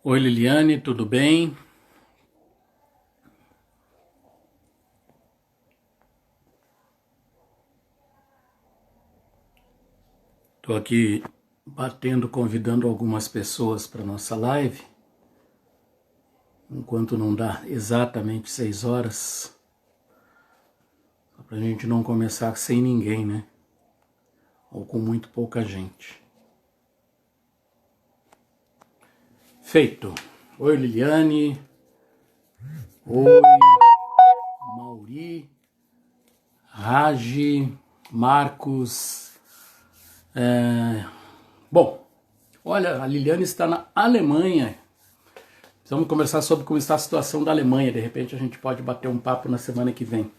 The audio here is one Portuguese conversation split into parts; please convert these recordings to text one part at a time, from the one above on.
Oi Liliane, tudo bem? Estou aqui batendo, convidando algumas pessoas para nossa live, enquanto não dá exatamente 6 horas, para a gente não começar sem ninguém, né? Ou com muito pouca gente. Feito. Oi Liliane, oi Mauri, Ragi, Marcos. Bom, olha, a Liliane está na Alemanha. Vamos conversar sobre como está a situação da Alemanha. De repente a gente pode bater um papo na semana que vem.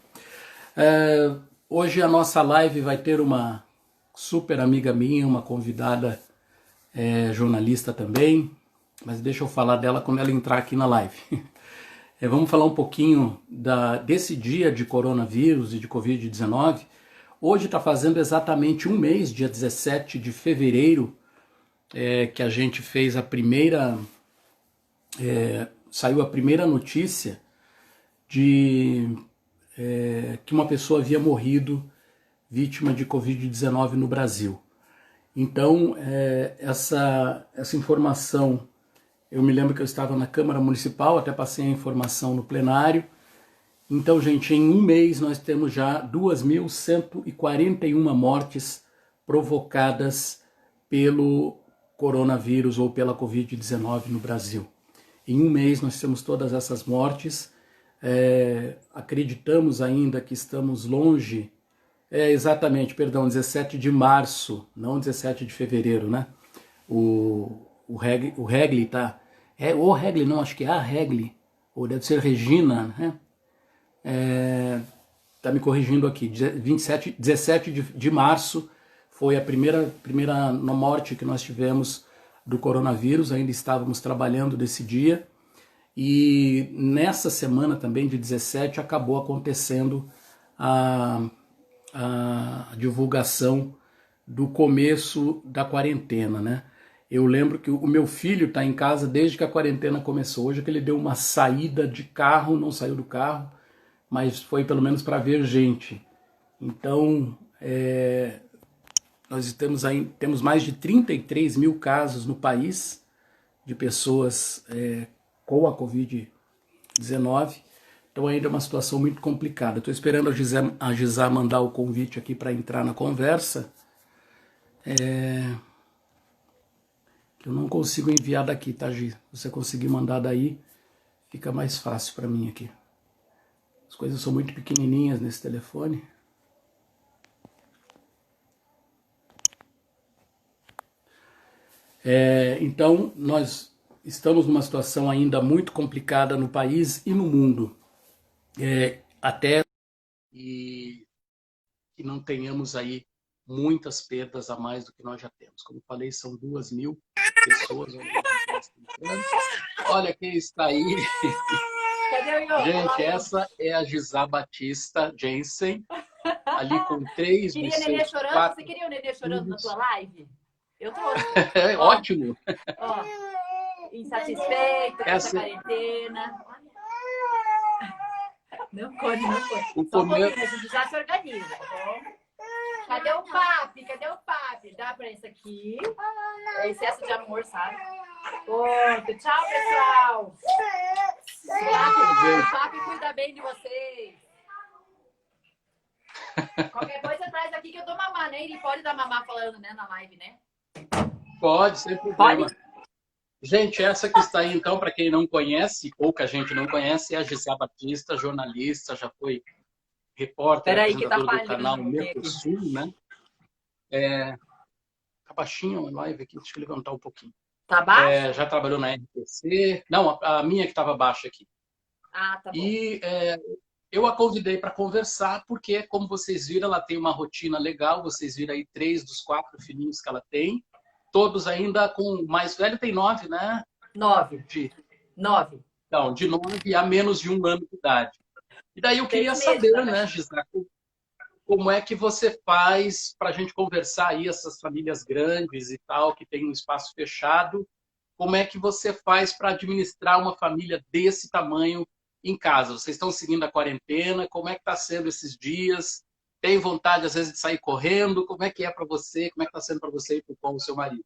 Hoje a nossa live vai ter uma super amiga minha, uma convidada jornalista também, mas deixa eu falar dela quando ela entrar aqui na live. Vamos falar um pouquinho desse dia de coronavírus e de Covid-19. Hoje está fazendo exatamente um mês, dia 17 de fevereiro, que a gente fez saiu a primeira notícia de que uma pessoa havia morrido vítima de Covid-19 no Brasil. Então, essa informação, eu me lembro que eu estava na Câmara Municipal, até passei a informação no plenário. Então, gente, em um mês nós temos já 2.141 mortes provocadas pelo coronavírus ou pela Covid-19 no Brasil. Em um mês nós temos todas essas mortes. Acreditamos ainda que estamos longe. Exatamente, perdão, 17 de março, não 17 de fevereiro, né? O Regli tá. O Regli, não, acho que é a Regli, ou deve ser Regina, né? Tá me corrigindo aqui. 17 de março foi a primeira morte que nós tivemos do coronavírus, ainda estávamos trabalhando desse dia. E nessa semana também, de 17, acabou acontecendo a divulgação do começo da quarentena, né? Eu lembro que o meu filho está em casa desde que a quarentena começou. Hoje que ele deu uma saída de carro, não saiu do carro, mas foi pelo menos para ver gente. Então, nós temos mais de 33 mil casos no país de pessoas com a Covid-19. Então ainda é uma situação muito complicada. Estou esperando a Gisá mandar o convite aqui para entrar na conversa. Que eu não consigo enviar daqui, tá, Gi? Se você conseguir mandar daí, fica mais fácil para mim aqui. As coisas são muito pequenininhas nesse telefone. Então, nós estamos numa situação ainda muito complicada no país e no mundo. Até que não tenhamos aí muitas perdas a mais do que nós já temos. Como falei, são 2.000 pessoas. Olha quem está aí. Gente, essa é a Gisá Batista Jensen, ali com 3 queria dos nenê seus chorando? 4 Você queria o nenê chorando na tua live? Eu trouxe. Ótimo. Ó, insatisfeito com essa quarentena. Não corre, não corre. Só um pouquinho, a gente já se organiza, tá bom? Cadê o papi? Cadê o papi? Dá pra esse aqui. É excesso de amor, sabe? Pronto, tchau, pessoal. O papi cuida bem de vocês. Qualquer coisa traz aqui que eu dou mamar, né? Ele pode dar mamar falando, né, na live, né? Pode, sem problema. Pode? Gente, essa que está aí, então, para quem não conhece, pouca gente não conhece, é a Gisá Batista, jornalista, já foi repórter, apresentadora do canal Mercosul, né? Tá baixinho a live aqui, deixa eu levantar um pouquinho. Tá baixo? Já trabalhou na RTC. Não, a minha que estava baixa aqui. Ah, tá bom. E eu a convidei para conversar, porque, como vocês viram, ela tem uma rotina legal. Vocês viram aí 3 dos 4 filhinhos que ela tem. Todos ainda com... O mais velho tem 9, né? 9. Então, de 9 a menos de 1 ano de idade. E daí eu queria saber, né, Gisela, como é que você faz para a gente conversar aí, essas famílias grandes e tal, que tem um espaço fechado, como é que você faz para administrar uma família desse tamanho em casa? Vocês estão seguindo a quarentena? Como é que está sendo esses dias? Tem vontade, às vezes, de sair correndo? Como é que é para você? Como é que está sendo para você e com o seu marido?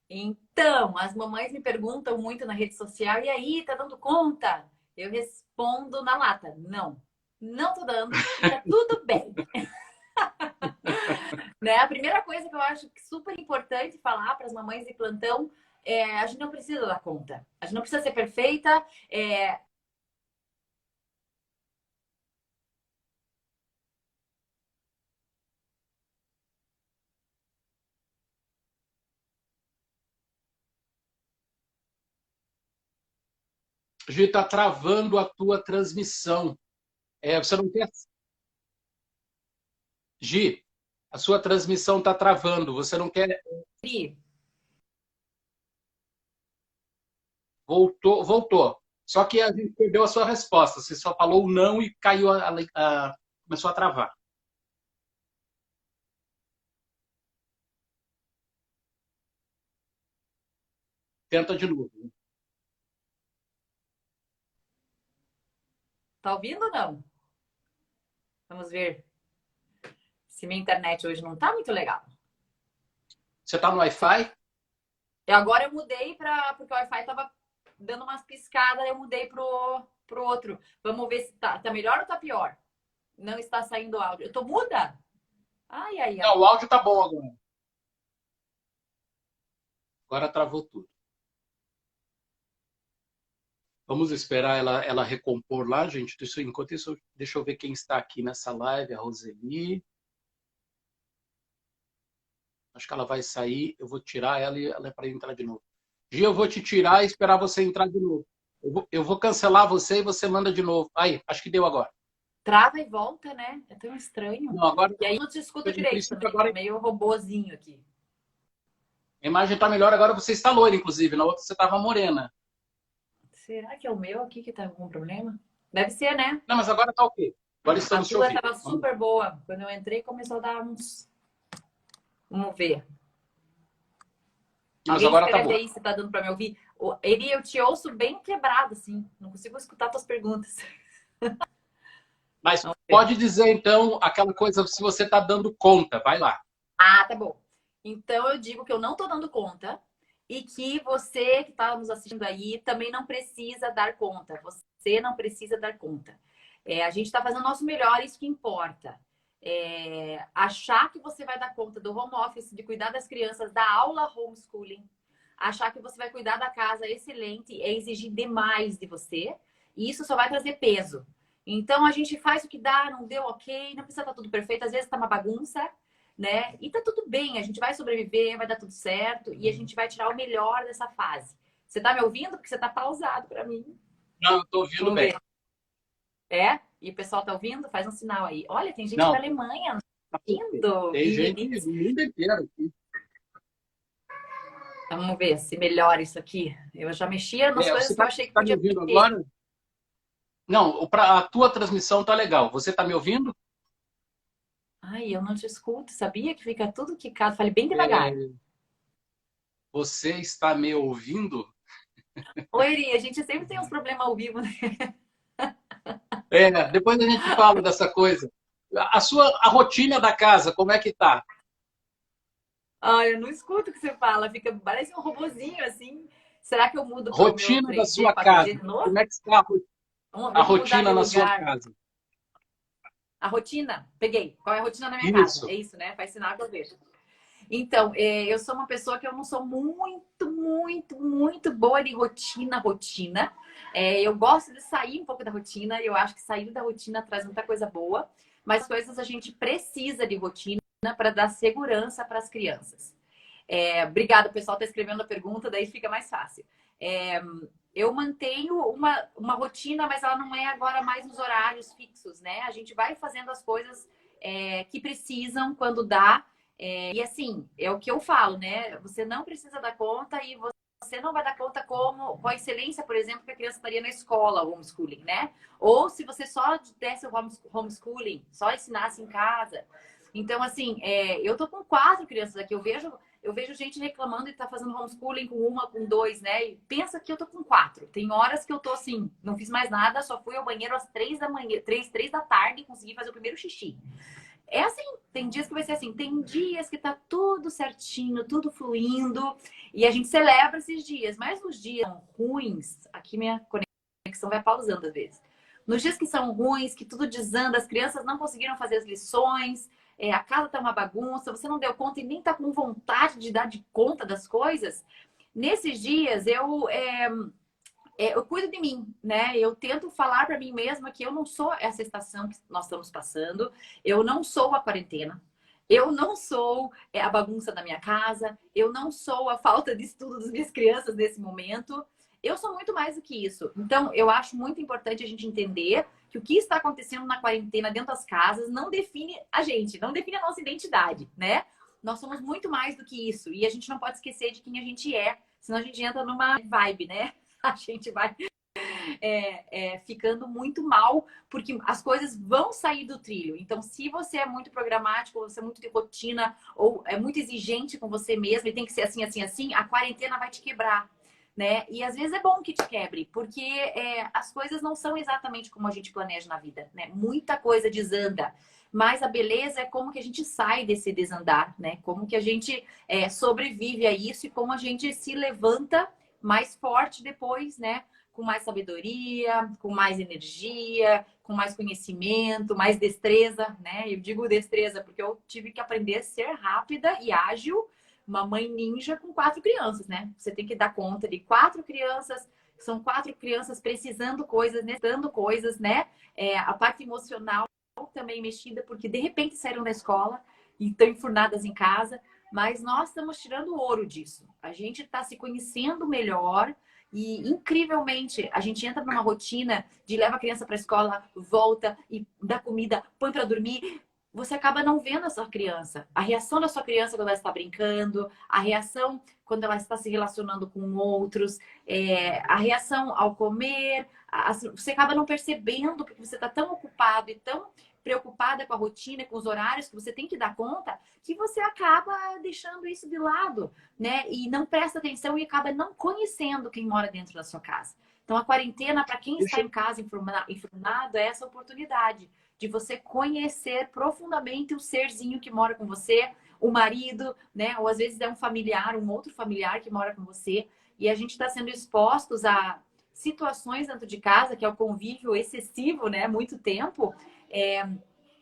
Então, as mamães me perguntam muito na rede social, e aí, tá dando conta? Eu respondo na lata, não. Não tô dando e tá tudo bem. Né? A primeira coisa que eu acho que super importante falar para as mamães de plantão é a gente não precisa dar conta. A gente não precisa ser perfeita. Gi, está travando a tua transmissão. Você não quer... Gi, a sua transmissão está travando. Você não quer... Voltou, voltou. Só que a gente perdeu a sua resposta. Você só falou não e caiu começou a travar. Tenta de novo. Tá ouvindo ou não? Vamos ver se minha internet hoje não tá muito legal. Você está no Wi-Fi? E agora eu mudei porque o Wi-Fi tava dando umas piscadas, eu mudei pro outro. Vamos ver se tá melhor ou tá pior. Não está saindo áudio. Eu tô muda? Ai, ai, ai. Não, o áudio tá bom agora. Agora travou tudo. Vamos esperar ela recompor lá, gente. Enquanto isso, deixa eu ver quem está aqui nessa live. A Roseli. Acho que ela vai sair. Eu vou tirar ela e ela é para entrar de novo. Gia, eu vou te tirar e esperar você entrar de novo. Eu vou cancelar você e você manda de novo. Aí, acho que deu agora. Trava e volta, né? É tão estranho. Não, agora, E aí eu não te escuto direito também. Agora... Tá meio robozinho aqui. A imagem está melhor agora. Você está loira, inclusive. Na outra você estava morena. Será que é o meu aqui que tá com algum problema? Deve ser, né? Não, mas agora tá ok. Agora estamos te tua ouvindo. tava super boa. Quando eu entrei, começou a dar uns... Vamos ver. Mas Alguém agora tá escreve bom. aí se tá dando pra me ouvir. Ele, eu te ouço bem quebrado, assim. Não consigo escutar tuas perguntas. Mas pode dizer, então, aquela coisa se você tá dando conta. Vai lá. Ah, tá bom. Então eu digo que eu não tô dando conta e que você que está nos assistindo aí também não precisa dar conta. Você não precisa dar conta. A gente está fazendo o nosso melhor, isso que importa. Achar que você vai dar conta do home office, de cuidar das crianças, da aula homeschooling, achar que você vai cuidar da casa excelente, é exigir demais de você. E isso só vai trazer peso. Então a gente faz o que dá, não deu ok, não precisa estar tudo perfeito, às vezes tá uma bagunça, né? E tá tudo bem, a gente vai sobreviver, vai dar tudo certo e a gente vai tirar o melhor dessa fase. Você tá me ouvindo? Porque você tá pausado para mim. Não, eu tô ouvindo bem. E o pessoal tá ouvindo? Faz um sinal aí. Olha, tem gente não, da Alemanha ouvindo. tem gente do mundo inteiro aqui. Vamos ver se melhora isso aqui. Eu já mexia nas coisas que eu achei que podia... Tá me ouvindo agora? Não, a tua transmissão tá legal. Você tá me ouvindo? Ai, eu não te escuto. Sabia que fica tudo quicado? Falei bem devagar. Você está me ouvindo? Oi, Eri, a gente sempre tem uns problemas ao vivo, né? Depois a gente fala dessa coisa. A rotina da casa, como é que tá? Ai, eu não escuto o que você fala. Parece um robozinho, assim. Será que eu mudo para o meu 3G, da sua casa? Como é que está a rotina na sua casa? A rotina? Peguei. Qual é a rotina na minha casa? É isso, né? Faz sinal que eu vejo. Então, eu sou uma pessoa que eu não sou muito boa de rotina. Eu gosto de sair um pouco da rotina. Eu acho que sair da rotina traz muita coisa boa. Mas coisas a gente precisa de rotina para dar segurança para as crianças. Obrigada, o pessoal está escrevendo a pergunta, daí fica mais fácil. Eu mantenho uma rotina, mas ela não é agora mais nos horários fixos, né? A gente vai fazendo as coisas que precisam quando dá. E assim, é o que eu falo, né? Você não precisa dar conta e você não vai dar conta com a excelência, por exemplo, que a criança estaria na escola, o homeschooling, né? Ou se você só desse o homeschooling, só ensinasse em casa. Então, assim, eu tô com 4 crianças aqui, eu vejo eu vejo gente reclamando e tá fazendo homeschooling com uma, com dois, né? E pensa que eu tô com 4. Tem horas que eu tô assim, não fiz mais nada, só fui ao banheiro às 3 da manhã, 3 da tarde e consegui fazer o primeiro xixi. É assim, tem dias que vai ser assim, tem dias que tá tudo certinho, tudo fluindo, e a gente celebra esses dias, mas nos dias ruins, aqui minha conexão vai pausando às vezes. Nos dias que são ruins, que tudo desanda, as crianças não conseguiram fazer as lições, a casa tá uma bagunça, você não deu conta e nem tá com vontade de dar de conta das coisas. Nesses dias eu cuido de mim, né? Eu tento falar para mim mesma que eu não sou essa estação que nós estamos passando, eu não sou a quarentena, eu não sou a bagunça da minha casa, eu não sou a falta de estudo das minhas crianças nesse momento. Eu sou muito mais do que isso. Então, eu acho muito importante a gente entender que o que está acontecendo na quarentena dentro das casas não define a gente, não define a nossa identidade, né? Nós somos muito mais do que isso. E a gente não pode esquecer de quem a gente é, senão a gente entra numa vibe, né? A gente vai ficando muito mal, porque as coisas vão sair do trilho. Então, se você é muito programático, ou você é muito de rotina, ou é muito exigente com você mesmo, e tem que ser assim, assim, assim, a quarentena vai te quebrar, né? E às vezes é bom que te quebre, porque as coisas não são exatamente como a gente planeja na vida, né? Muita coisa desanda. Mas a beleza é como que a gente sai desse desandar, né? Como que a gente sobrevive a isso e como a gente se levanta mais forte depois, né? Com mais sabedoria, com mais energia, com mais conhecimento, mais destreza, né? Eu digo destreza porque eu tive que aprender a ser rápida e ágil, uma mãe ninja com 4 crianças, né? Você tem que dar conta de 4 crianças, são 4 crianças precisando coisas, necessitando coisas, né? A parte emocional também mexida, porque de repente saíram da escola e estão enfurnadas em casa. Mas nós estamos tirando ouro disso. A gente está se conhecendo melhor e, incrivelmente, a gente entra numa rotina de leva a criança para a escola, volta e dá comida, põe para dormir. Você acaba não vendo a sua criança. A reação da sua criança quando ela está brincando, a reação quando ela está se relacionando com outros, a reação ao comer. Você acaba não percebendo porque você está tão ocupado e tão preocupada com a rotina, com os horários que você tem que dar conta, que você acaba deixando isso de lado, né? E não presta atenção e acaba não conhecendo quem mora dentro da sua casa. Então, a quarentena, para quem está em casa informado, é essa oportunidade de você conhecer profundamente o serzinho que mora com você, o marido, né? Ou às vezes é um familiar, um outro familiar que mora com você. E a gente está sendo expostos a situações dentro de casa, que é o convívio excessivo, né? Muito tempo,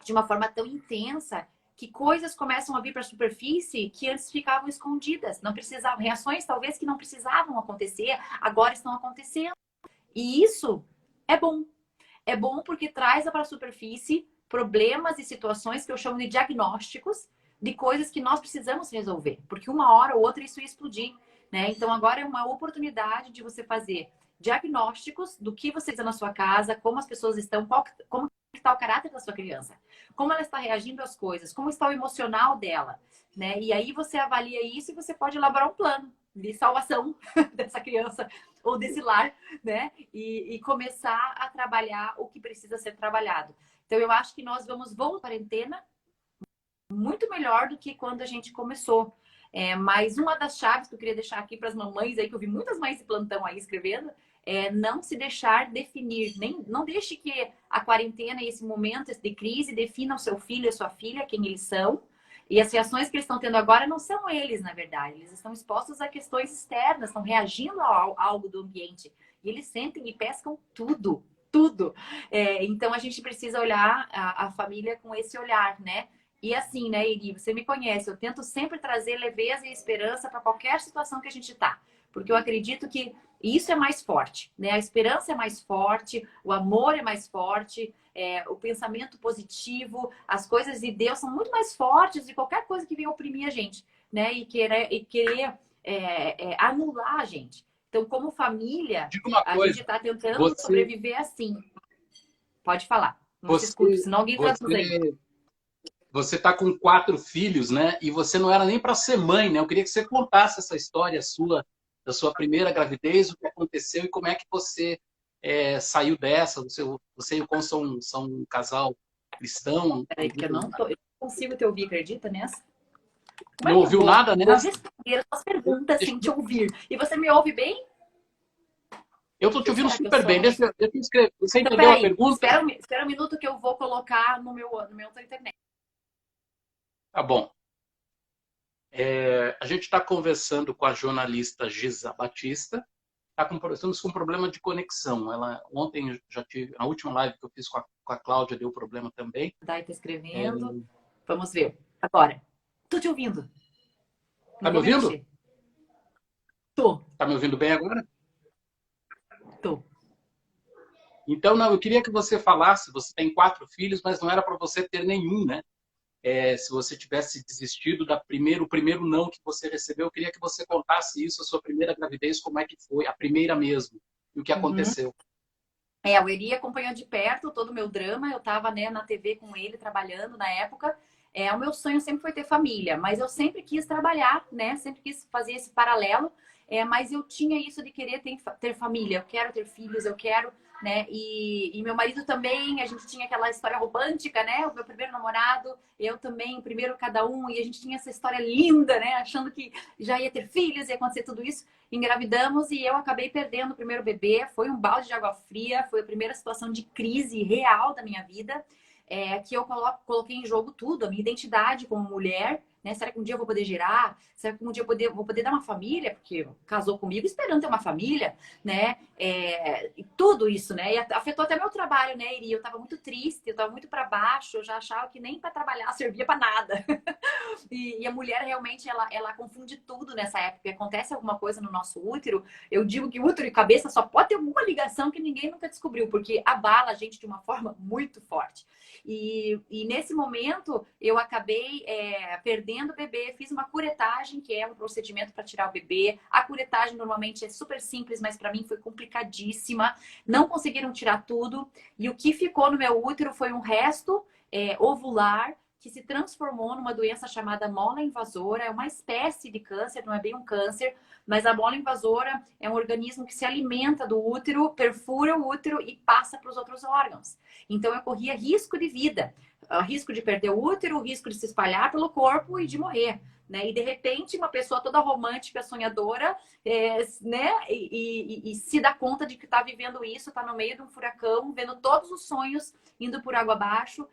de uma forma tão intensa que coisas começam a vir para a superfície que antes ficavam escondidas, não precisavam, reações talvez que não precisavam acontecer, agora estão acontecendo. E isso é bom. É bom porque traz para a superfície problemas e situações que eu chamo de diagnósticos de coisas que nós precisamos resolver, porque uma hora ou outra isso ia explodir, né? Então agora é uma oportunidade de você fazer diagnósticos do que você está na sua casa, como as pessoas estão, como está o caráter da sua criança, como ela está reagindo às coisas, como está o emocional dela, né? E aí você avalia isso e você pode elaborar um plano de salvação dessa criança ou desse lar, né? E começar a trabalhar o que precisa ser trabalhado. Então eu acho que nós vamos voltar à quarentena muito melhor do que quando a gente começou. Mas uma das chaves que eu queria deixar aqui para as mamães aí, que eu vi muitas mães de plantão aí escrevendo, não se deixar definir, não deixe que a quarentena e esse momento de crise definam o seu filho e a sua filha, quem eles são. E as reações que eles estão tendo agora não são eles, na verdade. Eles estão expostos a questões externas, estão reagindo a algo do ambiente. E eles sentem e pescam tudo, tudo. Então a gente precisa olhar a família com esse olhar, né? E assim, né, Iri, você me conhece, eu tento sempre trazer leveza e esperança para qualquer situação que a gente tá. Porque eu acredito que isso é mais forte, né? A esperança é mais forte, o amor é mais forte, o pensamento positivo, as coisas de Deus são muito mais fortes de qualquer coisa que venha oprimir a gente, né? E querer anular a gente. Então, como família, Diga uma a coisa, gente está tentando você, sobreviver assim. Pode falar, não te escuto, você, senão alguém traduz aí. você tá com 4 filhos, né? E você não era nem para ser mãe, né? Eu queria que você contasse essa história sua, da sua primeira gravidez, o que aconteceu e como é que você saiu dessa. Você e o Con são um casal cristão. Peraí, que eu não consigo te ouvir, acredita nessa? Como é Não que eu ouviu vou nada, né? responder as suas perguntas sem te ouvir? E você me ouve bem? Eu tô te Por que ouvindo será que eu super bem. sou? Deixa eu escrever. Você Então, entendeu a peraí. pergunta? Espera um minuto que eu vou colocar no meu outra internet. Tá bom. A gente está conversando com a jornalista Giza Batista. Estamos com um problema de conexão. Ontem já tive, na última live que eu fiz com a Cláudia, deu problema também. Dai tá escrevendo. Vamos ver. Agora. Tô te ouvindo. Tá Não me vou me ouvindo? mexer. Tô. Tá me ouvindo bem agora? Tô. Então, não, eu queria que você falasse, você tem 4 filhos, mas não era para você ter nenhum, né? Se você tivesse desistido o primeiro não que você recebeu, eu queria que você contasse isso, a sua primeira gravidez, como é que foi, a primeira mesmo, e o que Uhum. aconteceu. O Eri acompanhou de perto todo o meu drama. Eu tava, né, na TV com ele, trabalhando na época. O meu sonho sempre foi ter família, mas eu sempre quis trabalhar, né? Sempre quis fazer esse paralelo. Mas eu tinha isso de querer ter família. Eu quero ter filhos, eu quero, né? E meu marido também, a gente tinha aquela história romântica, né? O meu primeiro namorado, eu também, primeiro cada um. E a gente tinha essa história linda, né? Achando que já ia ter filhos, ia acontecer tudo isso. Engravidamos e eu acabei perdendo o primeiro bebê. Foi um balde de água fria, foi a primeira situação de crise real da minha vida, que eu coloquei em jogo tudo, a minha identidade como mulher, né? Será que um dia eu vou poder gerar? Será que um dia eu vou poder dar uma família? Porque casou comigo esperando ter uma família, né? E tudo isso, né? E afetou até meu trabalho, né, Iri? Eu tava muito triste, eu tava muito para baixo, eu já achava que nem para trabalhar servia para nada. E a mulher realmente ela confunde tudo nessa época. Acontece alguma coisa no nosso útero, eu digo que útero e cabeça só pode ter alguma ligação que ninguém nunca descobriu, porque abala a gente de uma forma muito forte. E nesse momento eu acabei perdendo o bebê, fiz uma curetagem, que é um procedimento para tirar o bebê. A curetagem normalmente é super simples, mas para mim foi complicadíssima. Não conseguiram tirar tudo. E o que ficou no meu útero foi um resto ovular que se transformou numa doença chamada mola invasora. É uma espécie de câncer, não é bem um câncer, mas a mola invasora é um organismo que se alimenta do útero, perfura o útero e passa para os outros órgãos. Então eu corria risco de vida, risco de perder o útero, risco de se espalhar pelo corpo e de morrer. Né? E de repente, uma pessoa toda romântica, sonhadora, né? E se dá conta de que está vivendo isso, está no meio de um furacão, vendo todos os sonhos indo por água abaixo.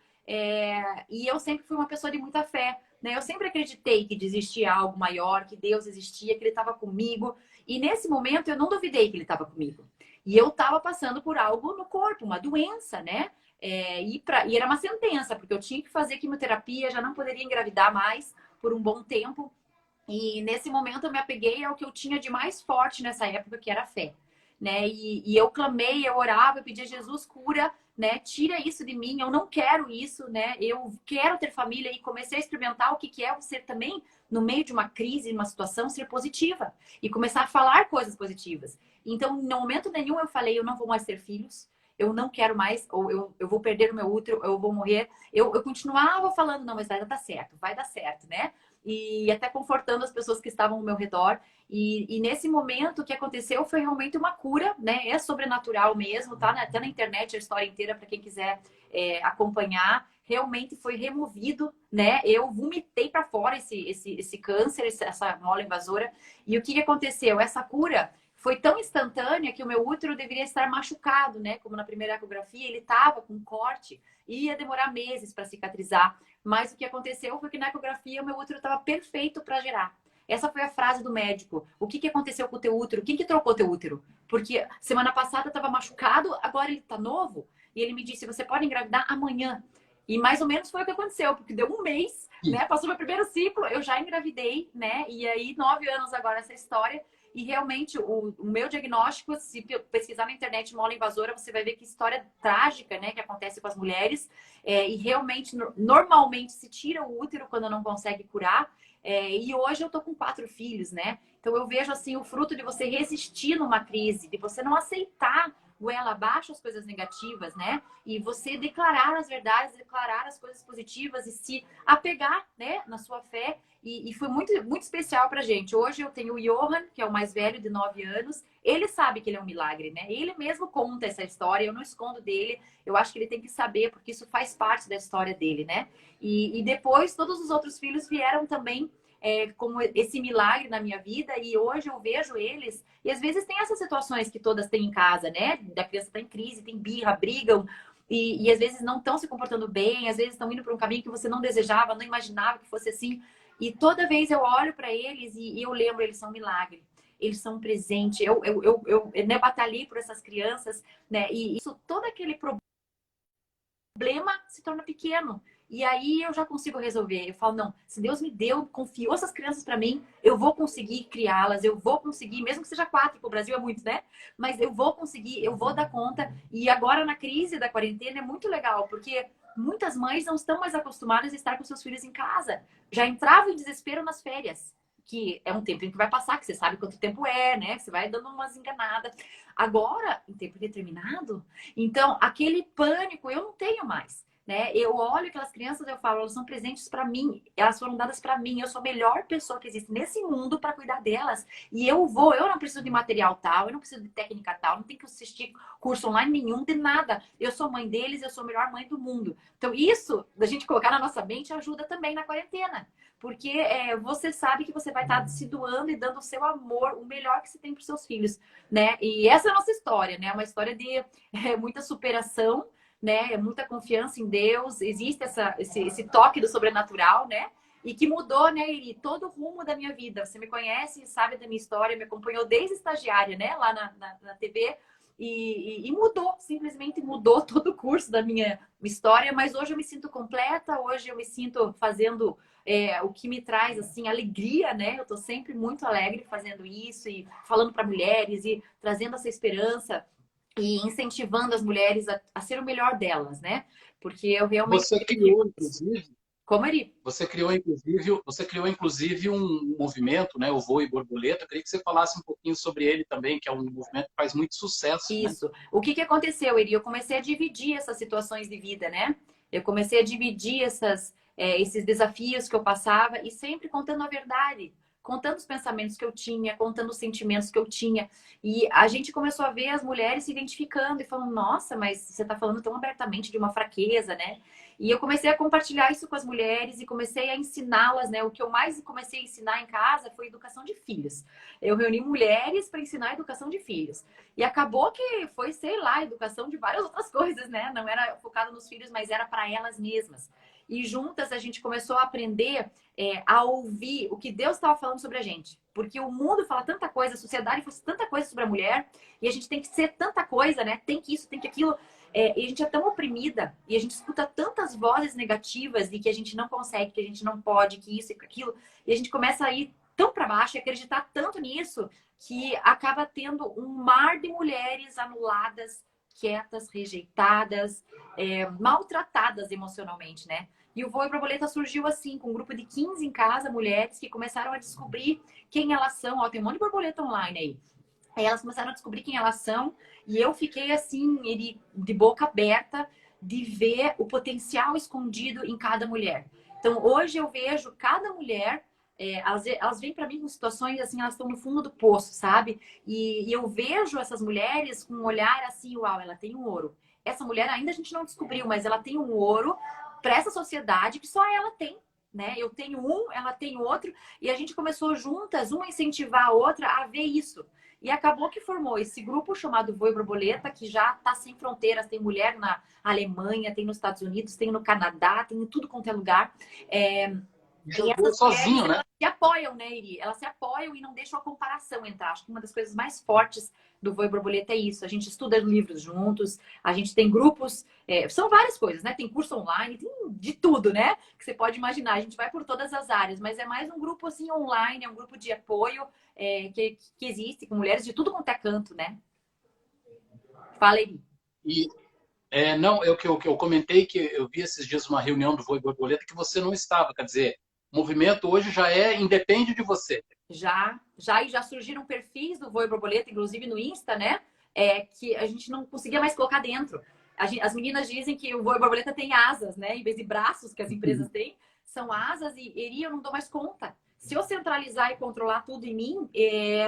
E eu sempre fui uma pessoa de muita fé, né? Eu sempre acreditei que existia algo maior, que Deus existia, que Ele estava comigo. E nesse momento eu não duvidei que Ele estava comigo. E eu estava passando por algo no corpo, uma doença, né? E era uma sentença, porque eu tinha que fazer quimioterapia, já não poderia engravidar mais por um bom tempo. E nesse momento eu me apeguei ao que eu tinha de mais forte nessa época, que era a fé. Né? E eu clamei, eu orava, eu pedia: Jesus, cura, né? Tira isso de mim, eu não quero isso, né? Eu quero ter família. E comecei a experimentar o que é ser também, no meio de uma crise, uma situação, ser positiva. E começar a falar coisas positivas. Então, em momento nenhum eu falei: eu não vou mais ter filhos, eu não quero mais, ou eu vou perder o meu útero, eu vou morrer. Eu continuava falando: não, mas vai dar certo, né? E até confortando as pessoas que estavam ao meu redor. E nesse momento o que aconteceu foi realmente uma cura, né? É sobrenatural mesmo, tá? Até na internet a história inteira para quem quiser acompanhar. Realmente foi removido, né? Eu vomitei para fora esse câncer, essa mola invasora. E o que aconteceu? Essa cura foi tão instantânea que o meu útero deveria estar machucado, né? Como na primeira ecografia, ele estava com corte e ia demorar meses para cicatrizar. Mas o que aconteceu foi que na ecografia o meu útero estava perfeito para gerar. Essa foi a frase do médico. O que aconteceu com o teu útero? Quem que trocou teu útero? Porque semana passada estava machucado, agora ele está novo. E ele me disse: você pode engravidar amanhã. E mais ou menos foi o que aconteceu, porque deu um mês, né? Passou meu primeiro ciclo, eu já engravidei, né? E aí, 9 anos agora essa história. E realmente, o meu diagnóstico, se pesquisar na internet mola invasora, você vai ver que história trágica, né? Que acontece com as mulheres. E realmente, normalmente, se tira o útero quando não consegue curar. E hoje eu tô com 4 filhos, né? Então eu vejo assim o fruto de você resistir numa crise, de você não aceitar goela abaixo as coisas negativas, né? E você declarar as verdades, declarar as coisas positivas e se apegar, né, na sua fé. E foi muito, muito especial pra gente. Hoje eu tenho o Johan, que é o mais velho, de 9 anos. Ele sabe que ele é um milagre, né? Ele mesmo conta essa história, eu não escondo dele. Eu acho que ele tem que saber, porque isso faz parte da história dele, né? E depois todos os outros filhos vieram também como esse milagre na minha vida. E hoje eu vejo eles, e às vezes tem essas situações que todas têm em casa, né? Da criança tá em crise, tem birra, brigam, e às vezes não estão se comportando bem, às vezes estão indo para um caminho que você não desejava, não imaginava que fosse assim. E toda vez eu olho para eles e eu lembro, eles são um milagre. Eles são um presente. Eu né, batalhei por essas crianças, né? E isso, todo aquele problema se torna pequeno. E aí eu já consigo resolver. Eu falo, não, se Deus me deu, confiou essas crianças para mim, eu vou conseguir criá-las, eu vou conseguir, mesmo que seja 4, porque o Brasil é muito, né? Mas eu vou conseguir, eu vou dar conta. E agora na crise da quarentena é muito legal, porque muitas mães não estão mais acostumadas a estar com seus filhos em casa. Já entravam em desespero nas férias, que é um tempo em que vai passar, que você sabe quanto tempo é, né? Você vai dando umas enganadas. Agora, em tempo determinado, então aquele pânico eu não tenho mais. Né? Eu olho aquelas crianças, eu falo, elas são presentes para mim, elas foram dadas para mim, eu sou a melhor pessoa que existe nesse mundo para cuidar delas. E eu não preciso de material tal, eu não preciso de técnica tal, não tenho que assistir curso online nenhum, de nada. Eu sou mãe deles, eu sou a melhor mãe do mundo. Então, isso, da gente colocar na nossa mente, ajuda também na quarentena. Porque você sabe que você vai estar se doando e dando o seu amor, o melhor que você tem para os seus filhos, né? E essa é a nossa história, né? Uma história de muita superação, né? Muita confiança em Deus, existe esse toque do sobrenatural, né? E que mudou, né, Iri, todo o rumo da minha vida. Você me conhece, sabe da minha história, me acompanhou desde estagiária, né, lá na TV, e mudou, simplesmente mudou todo o curso da minha história, mas hoje eu me sinto completa, hoje eu me sinto fazendo o que me traz, assim, alegria, né? Eu tô sempre muito alegre fazendo isso e falando para mulheres e trazendo essa esperança e incentivando as mulheres a ser o melhor delas, né? Porque eu realmente... Você criou, inclusive, Como, Eri? você criou, inclusive, um movimento, né? O Voo e Borboleta. Eu queria que você falasse um pouquinho sobre ele também, que é um movimento que faz muito sucesso, né? Isso. O que aconteceu, Eri? Eu comecei a dividir essas situações de vida, né? Eu comecei a dividir esses desafios que eu passava e sempre contando a verdade, contando os pensamentos que eu tinha, contando os sentimentos que eu tinha. E a gente começou a ver as mulheres se identificando e falando, nossa, mas você está falando tão abertamente de uma fraqueza, né? E eu comecei a compartilhar isso com as mulheres e comecei a ensiná-las, né? O que eu mais comecei a ensinar em casa foi educação de filhos. Eu reuni mulheres para ensinar a educação de filhos. E acabou que foi, sei lá, educação de várias outras coisas, né? Não era focado nos filhos, mas era para elas mesmas. E juntas a gente começou a aprender a ouvir o que Deus estava falando sobre a gente. Porque o mundo fala tanta coisa, a sociedade fala tanta coisa sobre a mulher, e a gente tem que ser tanta coisa, né? Tem que isso, tem que aquilo. E a gente é tão oprimida, e a gente escuta tantas vozes negativas de que a gente não consegue, que a gente não pode, que isso e aquilo, e a gente começa a ir tão para baixo e acreditar tanto nisso que acaba tendo um mar de mulheres anuladas, quietas, rejeitadas, maltratadas emocionalmente, né? E o Voo e Borboleta surgiu assim, com um grupo de 15 em casa, mulheres que começaram a descobrir quem elas são. Ó, tem um monte de borboleta online aí. Aí elas começaram a descobrir quem elas são e eu fiquei assim, de boca aberta, de ver o potencial escondido em cada mulher. Então hoje eu vejo cada mulher, elas vêm para mim com situações assim, elas estão no fundo do poço, sabe? E eu vejo essas mulheres com um olhar assim, uau, ela tem um ouro. Essa mulher ainda a gente não descobriu, mas ela tem um ouro para essa sociedade que só ela tem. Né? Eu tenho um, ela tem outro, e a gente começou juntas, uma incentivar a outra a ver isso. E acabou que formou esse grupo chamado Voo e Borboleta, que já está sem fronteiras. Tem mulher na Alemanha, tem nos Estados Unidos, tem no Canadá, tem em tudo quanto é lugar. E essas sozinho, mulheres, né? elas se apoiam, né, Iri? Elas se apoiam e não deixam a comparação entrar. Acho que uma das coisas mais fortes do Voo e Borboleta é isso. A gente estuda livros juntos, a gente tem grupos, são várias coisas, né? Tem curso online, tem de tudo, né? Que você pode imaginar. A gente vai por todas as áreas, mas é mais um grupo assim online, é um grupo de apoio que existe com mulheres de tudo quanto é canto, né? Fala, Iri. E não, eu comentei que eu vi esses dias uma reunião do Voo e Borboleta que você não estava, quer dizer, o movimento hoje já independe de você. Já surgiram perfis do Voo e Borboleta, inclusive no Insta, né? Que a gente não conseguia mais colocar dentro. As meninas dizem que o Voo e Borboleta tem asas, né? Em vez de braços que as empresas têm, são asas e eu não dou mais conta. Se eu centralizar e controlar tudo em mim,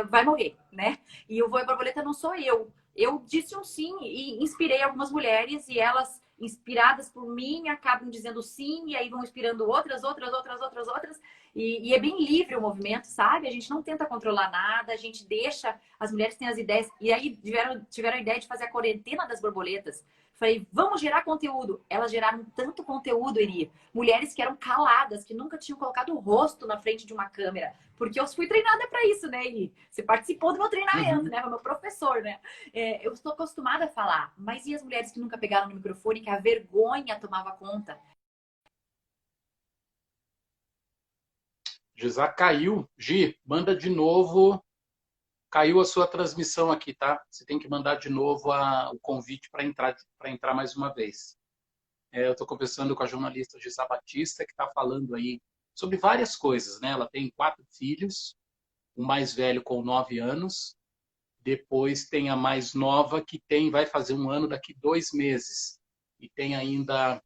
vai morrer, né? E o Voo e Borboleta não sou eu. Eu disse um sim e inspirei algumas mulheres e elas inspiradas por mim, acabam dizendo sim, e aí vão inspirando outras. E é bem livre o movimento, sabe? A gente não tenta controlar nada, a gente deixa, as mulheres têm as ideias. E aí tiveram a ideia de fazer a quarentena das borboletas. Falei, vamos gerar conteúdo. Elas geraram tanto conteúdo, Eri. Mulheres que eram caladas, que nunca tinham colocado o rosto na frente de uma câmera. Porque eu fui treinada para isso, né, Eri? Você participou do meu treinamento, né? Foi meu professor, né? Eu estou acostumada a falar. Mas e as mulheres que nunca pegaram no microfone, que a vergonha tomava conta? Gisá caiu. Gi, manda de novo. Caiu a sua transmissão aqui, tá? Você tem que mandar de novo o convite para entrar mais uma vez. Eu estou conversando com a jornalista Gisá Batista, que está falando aí sobre várias coisas, né? Ela tem 4 filhos, o mais velho com 9 anos, depois tem a mais nova que vai fazer 1 ano daqui 2 meses. E tem ainda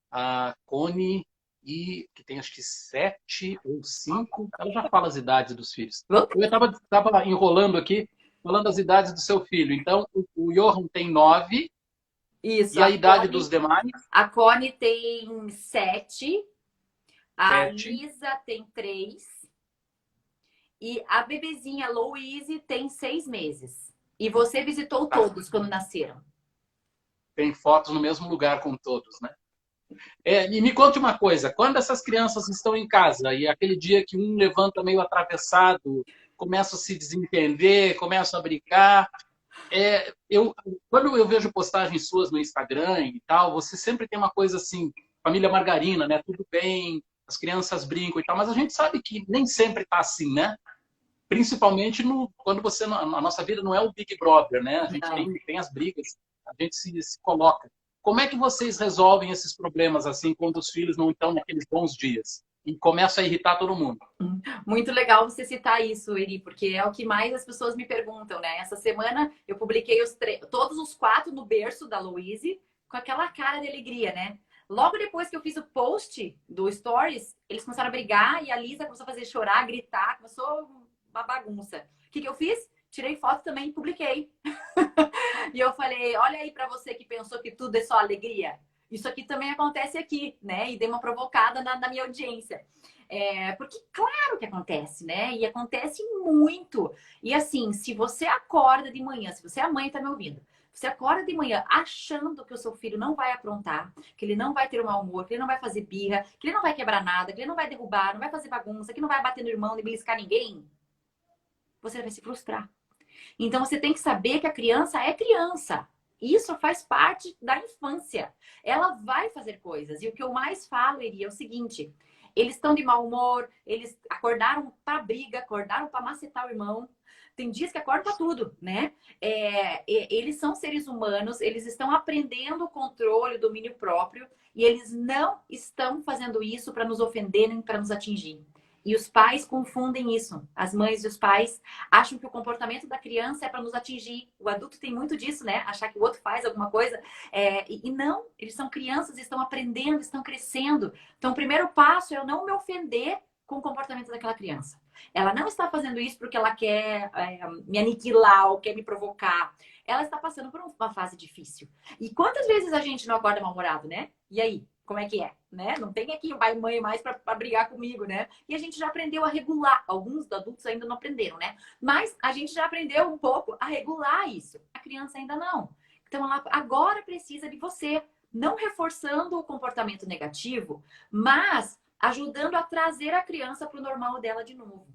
a Cone, que tem acho que 7 ou 5. Ela já fala as idades dos filhos. Eu estava enrolando aqui, falando as idades do seu filho. Então, o Johan tem 9. Isso. E a idade dos demais? A Cone tem 7. A Lisa tem 3. E a bebezinha Louise tem 6 meses. E você visitou todos quando nasceram? Tem fotos no mesmo lugar com todos, né? E me conte uma coisa, quando essas crianças estão em casa e aquele dia que um levanta meio atravessado, começa a se desentender, começa a brincar, quando eu vejo postagens suas no Instagram e tal, você sempre tem uma coisa assim, família margarina, né? Tudo bem, as crianças brincam e tal, mas a gente sabe que nem sempre tá assim, né? Principalmente quando a nossa vida não é o Big Brother, né? A gente tem as brigas, a gente se coloca. Como é que vocês resolvem esses problemas assim quando os filhos não estão naqueles bons dias? E começa a irritar todo mundo. Muito legal você citar isso, Eri, porque é o que mais as pessoas me perguntam, né? Essa semana eu publiquei todos os 4 no berço da Louise, com aquela cara de alegria, né? Logo depois que eu fiz o post do Stories, eles começaram a brigar e a Lisa começou a fazer chorar, gritar, começou uma bagunça. O que eu fiz? Tirei foto também e publiquei. E eu falei, olha aí pra você que pensou que tudo é só alegria. Isso aqui também acontece aqui, né? E dei uma provocada na minha audiência. Porque claro que acontece, né? E acontece muito. E assim, se você acorda de manhã, se você é a mãe e tá me ouvindo, você acorda de manhã achando que o seu filho não vai aprontar, que ele não vai ter um mau humor, que ele não vai fazer birra, que ele não vai quebrar nada, que ele não vai derrubar, não vai fazer bagunça, que não vai bater no irmão, nem beliscar ninguém, você vai se frustrar. Então, você tem que saber que a criança é criança. Isso faz parte da infância. Ela vai fazer coisas. E o que eu mais falo, Eri, é o seguinte. Eles estão de mau humor, eles acordaram para briga, acordaram para macetar o irmão. Tem dias que acordam para tudo, né? Eles são seres humanos, eles estão aprendendo o controle, o domínio próprio. E eles não estão fazendo isso para nos ofender nem para nos atingir. E os pais confundem isso. As mães e os pais acham que o comportamento da criança é para nos atingir. O adulto tem muito disso, né? Achar que o outro faz alguma coisa. E não, eles são crianças, estão aprendendo, estão crescendo. Então, o primeiro passo é eu não me ofender com o comportamento daquela criança. Ela não está fazendo isso porque ela quer me aniquilar ou quer me provocar. Ela está passando por uma fase difícil. E quantas vezes a gente não acorda mal-humorado, né? E aí? Como é que é, né? Não tem aqui o pai e mãe mais para brigar comigo, né? E a gente já aprendeu a regular. Alguns adultos ainda não aprenderam, né? Mas a gente já aprendeu um pouco a regular isso. A criança ainda não. Então, ela agora precisa de você, não reforçando o comportamento negativo, mas ajudando a trazer a criança para o normal dela de novo.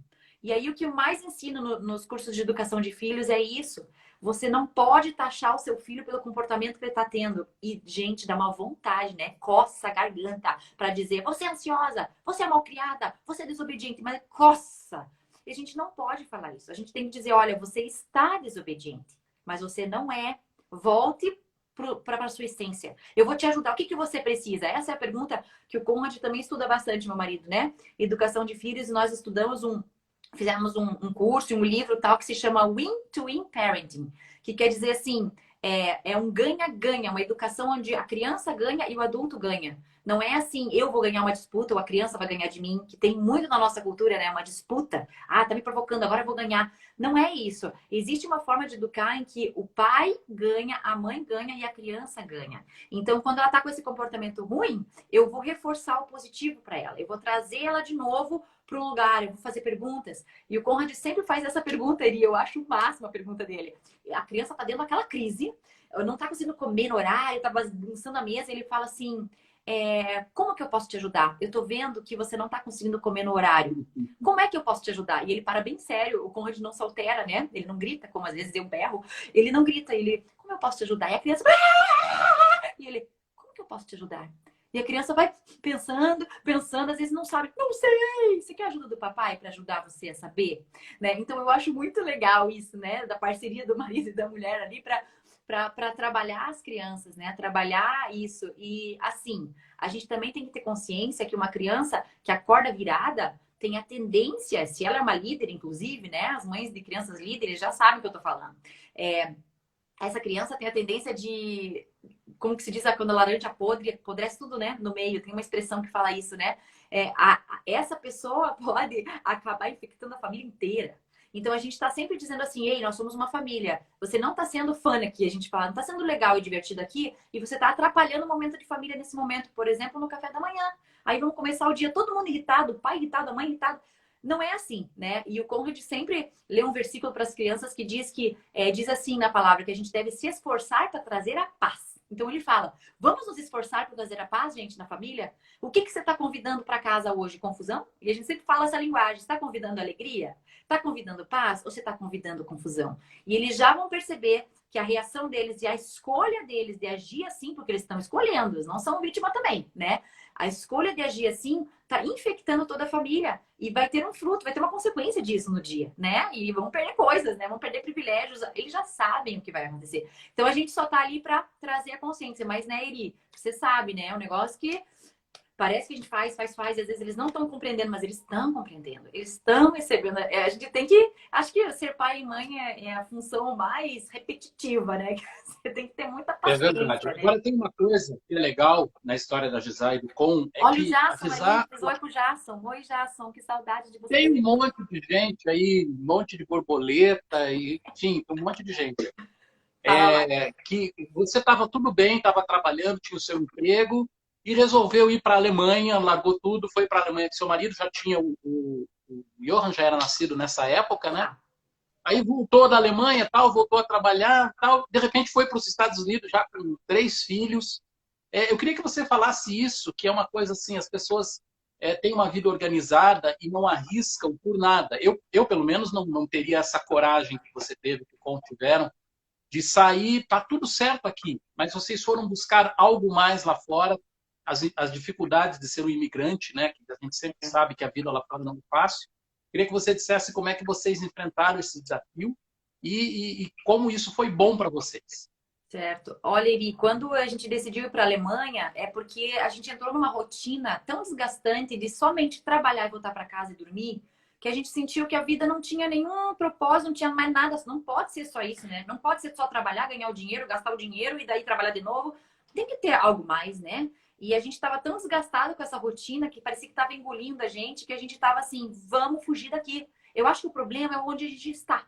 E aí, o que eu mais ensino nos cursos de educação de filhos é isso. Você não pode taxar o seu filho pelo comportamento que ele está tendo. E, gente, dá uma vontade, né? Coça a garganta para dizer, você é ansiosa, você é malcriada, você é desobediente, mas coça. E a gente não pode falar isso. A gente tem que dizer, olha, você está desobediente, mas você não é. Volte para a sua essência. Eu vou te ajudar. O que você precisa? Essa é a pergunta que o Conrad também estuda bastante, meu marido, né? Educação de filhos, e nós estudamos fizemos um curso, um livro tal, que se chama Win-to-Win Parenting, que quer dizer assim, é um ganha-ganha, uma educação onde a criança ganha e o adulto ganha. Não é assim, eu vou ganhar uma disputa ou a criança vai ganhar de mim, que tem muito na nossa cultura, né? Uma disputa. Ah, tá me provocando, agora eu vou ganhar. Não é isso. Existe uma forma de educar em que o pai ganha, a mãe ganha e a criança ganha. Então, quando ela tá com esse comportamento ruim, eu vou reforçar o positivo para ela. Eu vou trazer ela de novo para o lugar, eu vou fazer perguntas. E o Conrad sempre faz essa pergunta, e eu acho o máximo a pergunta dele. A criança tá dentro daquela crise, não tá conseguindo comer no horário, tá bagunçando a mesa, e ele fala assim: como que eu posso te ajudar? Eu tô vendo que você não tá conseguindo comer no horário. Como é que eu posso te ajudar? E ele para bem sério, o Conrad não se altera, né? Ele não grita, como às vezes eu berro. Ele não grita, ele, como eu posso te ajudar? E a criança, e ele, como que eu posso te ajudar? E a criança vai pensando, às vezes não sabe, não sei, você quer a ajuda do papai para ajudar você a saber? Né? Então eu acho muito legal isso, né? Da parceria do marido e da mulher ali para trabalhar as crianças, né? Trabalhar isso. E assim, a gente também tem que ter consciência que uma criança que acorda virada tem a tendência, se ela é uma líder, inclusive, né? As mães de crianças líderes já sabem o que eu tô falando. Essa criança tem a tendência de, como que se diz, quando a laranja podre, apodrece tudo, né? No meio, tem uma expressão que fala isso, né? Essa pessoa pode acabar infectando a família inteira. Então a gente está sempre dizendo assim: ei, nós somos uma família. Você não está sendo fã aqui, a gente fala, não está sendo legal e divertido aqui, e você está atrapalhando o momento de família nesse momento, por exemplo, no café da manhã. Aí vamos começar o dia todo mundo irritado, o pai irritado, a mãe irritada. Não é assim, né? E o Conrad sempre lê um versículo para as crianças que diz assim na palavra, que a gente deve se esforçar para trazer a paz. Então ele fala: vamos nos esforçar para trazer a paz, gente, na família? O que você está convidando para casa hoje? Confusão? E a gente sempre fala essa linguagem: está convidando alegria? Está convidando paz? Ou você está convidando confusão? E eles já vão perceber que a reação deles e a escolha deles de agir assim, porque eles estão escolhendo, eles não são vítima também, né? A escolha de agir assim está infectando toda a família e vai ter um fruto, vai ter uma consequência disso no dia, né? E vão perder coisas, né? Vão perder privilégios, eles já sabem o que vai acontecer. Então a gente só tá ali para trazer a consciência, mas, né, Eri, você sabe, né? É um negócio que parece que a gente faz, e às vezes eles não estão compreendendo, mas eles estão compreendendo, eles estão recebendo. A gente tem que, acho que ser pai e mãe é a função mais repetitiva, né? Você tem que ter muita É paciência, verdade. né? Agora tem uma coisa que é legal na história da Gisá e do Com, é Olha o que a Jason Gisá aí, oi pro Jason. Oi, Jason, que saudade de você. tem um monte de gente aí, um monte de borboleta, e, enfim, um monte de gente. Que você estava tudo bem, estava trabalhando, tinha o seu emprego, e resolveu ir para a Alemanha, largou tudo, foi para a Alemanha, que seu marido já tinha, o Johan já era nascido nessa época, né? Aí voltou da Alemanha, tal, voltou a trabalhar, tal, de repente foi para os Estados Unidos já com 3 filhos. Eu queria que você falasse isso, que é uma coisa assim, as pessoas têm uma vida organizada e não arriscam por nada. Eu pelo menos, não teria essa coragem que você teve, que o Com tiveram, de sair, tá tudo certo aqui, mas vocês foram buscar algo mais lá fora, as dificuldades de ser um imigrante, né? Que a gente sempre sabe que a vida lá fora não é fácil. Queria que você dissesse como é que vocês enfrentaram esse desafio e como isso foi bom para vocês. Certo. Olha, Eri, quando a gente decidiu ir para a Alemanha, é porque a gente entrou numa rotina tão desgastante de somente trabalhar e voltar para casa e dormir, que a gente sentiu que a vida não tinha nenhum propósito, não tinha mais nada. Não pode ser só isso, né? Não pode ser só trabalhar, ganhar o dinheiro, gastar o dinheiro e daí trabalhar de novo. Tem que ter algo mais, né? E a gente estava tão desgastado com essa rotina que parecia que estava engolindo a gente, que a gente estava assim: vamos fugir daqui. Eu acho que o problema é onde a gente está.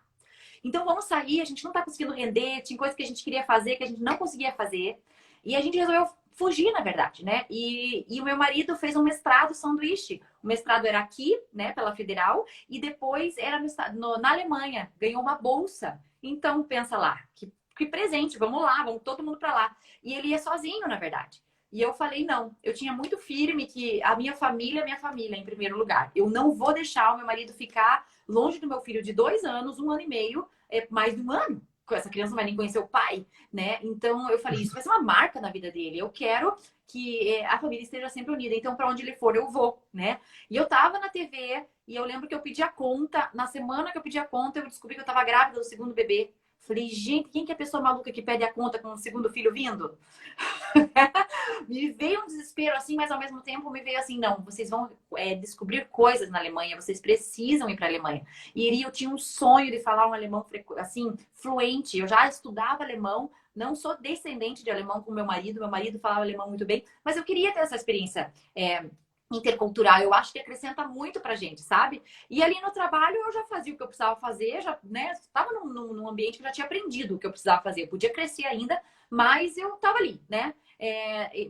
Então vamos sair, a gente não tá conseguindo render, tinha coisas que a gente queria fazer que a gente não conseguia fazer. E a gente resolveu fugir, na verdade, né? E o meu marido fez um mestrado sanduíche. O mestrado era aqui, né, pela Federal, e depois era na Alemanha. Ganhou uma bolsa. Então, pensa lá, que presente, vamos lá, vamos todo mundo para lá. E ele ia sozinho, na verdade. E eu falei, não, eu tinha muito firme que a minha família é minha família, em primeiro lugar. Eu não vou deixar o meu marido ficar longe do meu filho de 2 anos, 1 ano e meio, mais de 1 ano. Essa criança não vai nem conhecer o pai, né? Então eu falei, isso vai ser uma marca na vida dele. Eu quero que a família esteja sempre unida. Então, para onde ele for, eu vou, né? E eu tava na TV e eu lembro que eu pedi a conta. Na semana que eu pedi a conta, eu descobri que eu tava grávida do segundo bebê. Falei, gente, quem que é a pessoa maluca que pede a conta com o segundo filho vindo? Me veio um desespero assim, mas ao mesmo tempo me veio assim, não, vocês vão descobrir coisas na Alemanha, vocês precisam ir para a Alemanha. E eu tinha um sonho de falar um alemão assim, fluente. Eu já estudava alemão, não sou descendente de alemão com meu marido falava alemão muito bem, mas eu queria ter essa experiência intercultural. Eu acho que acrescenta muito pra gente, sabe? E ali no trabalho eu já fazia o que eu precisava fazer, já, né, estava num ambiente que eu já tinha aprendido o que eu precisava fazer. Eu podia crescer ainda, mas eu estava ali, né?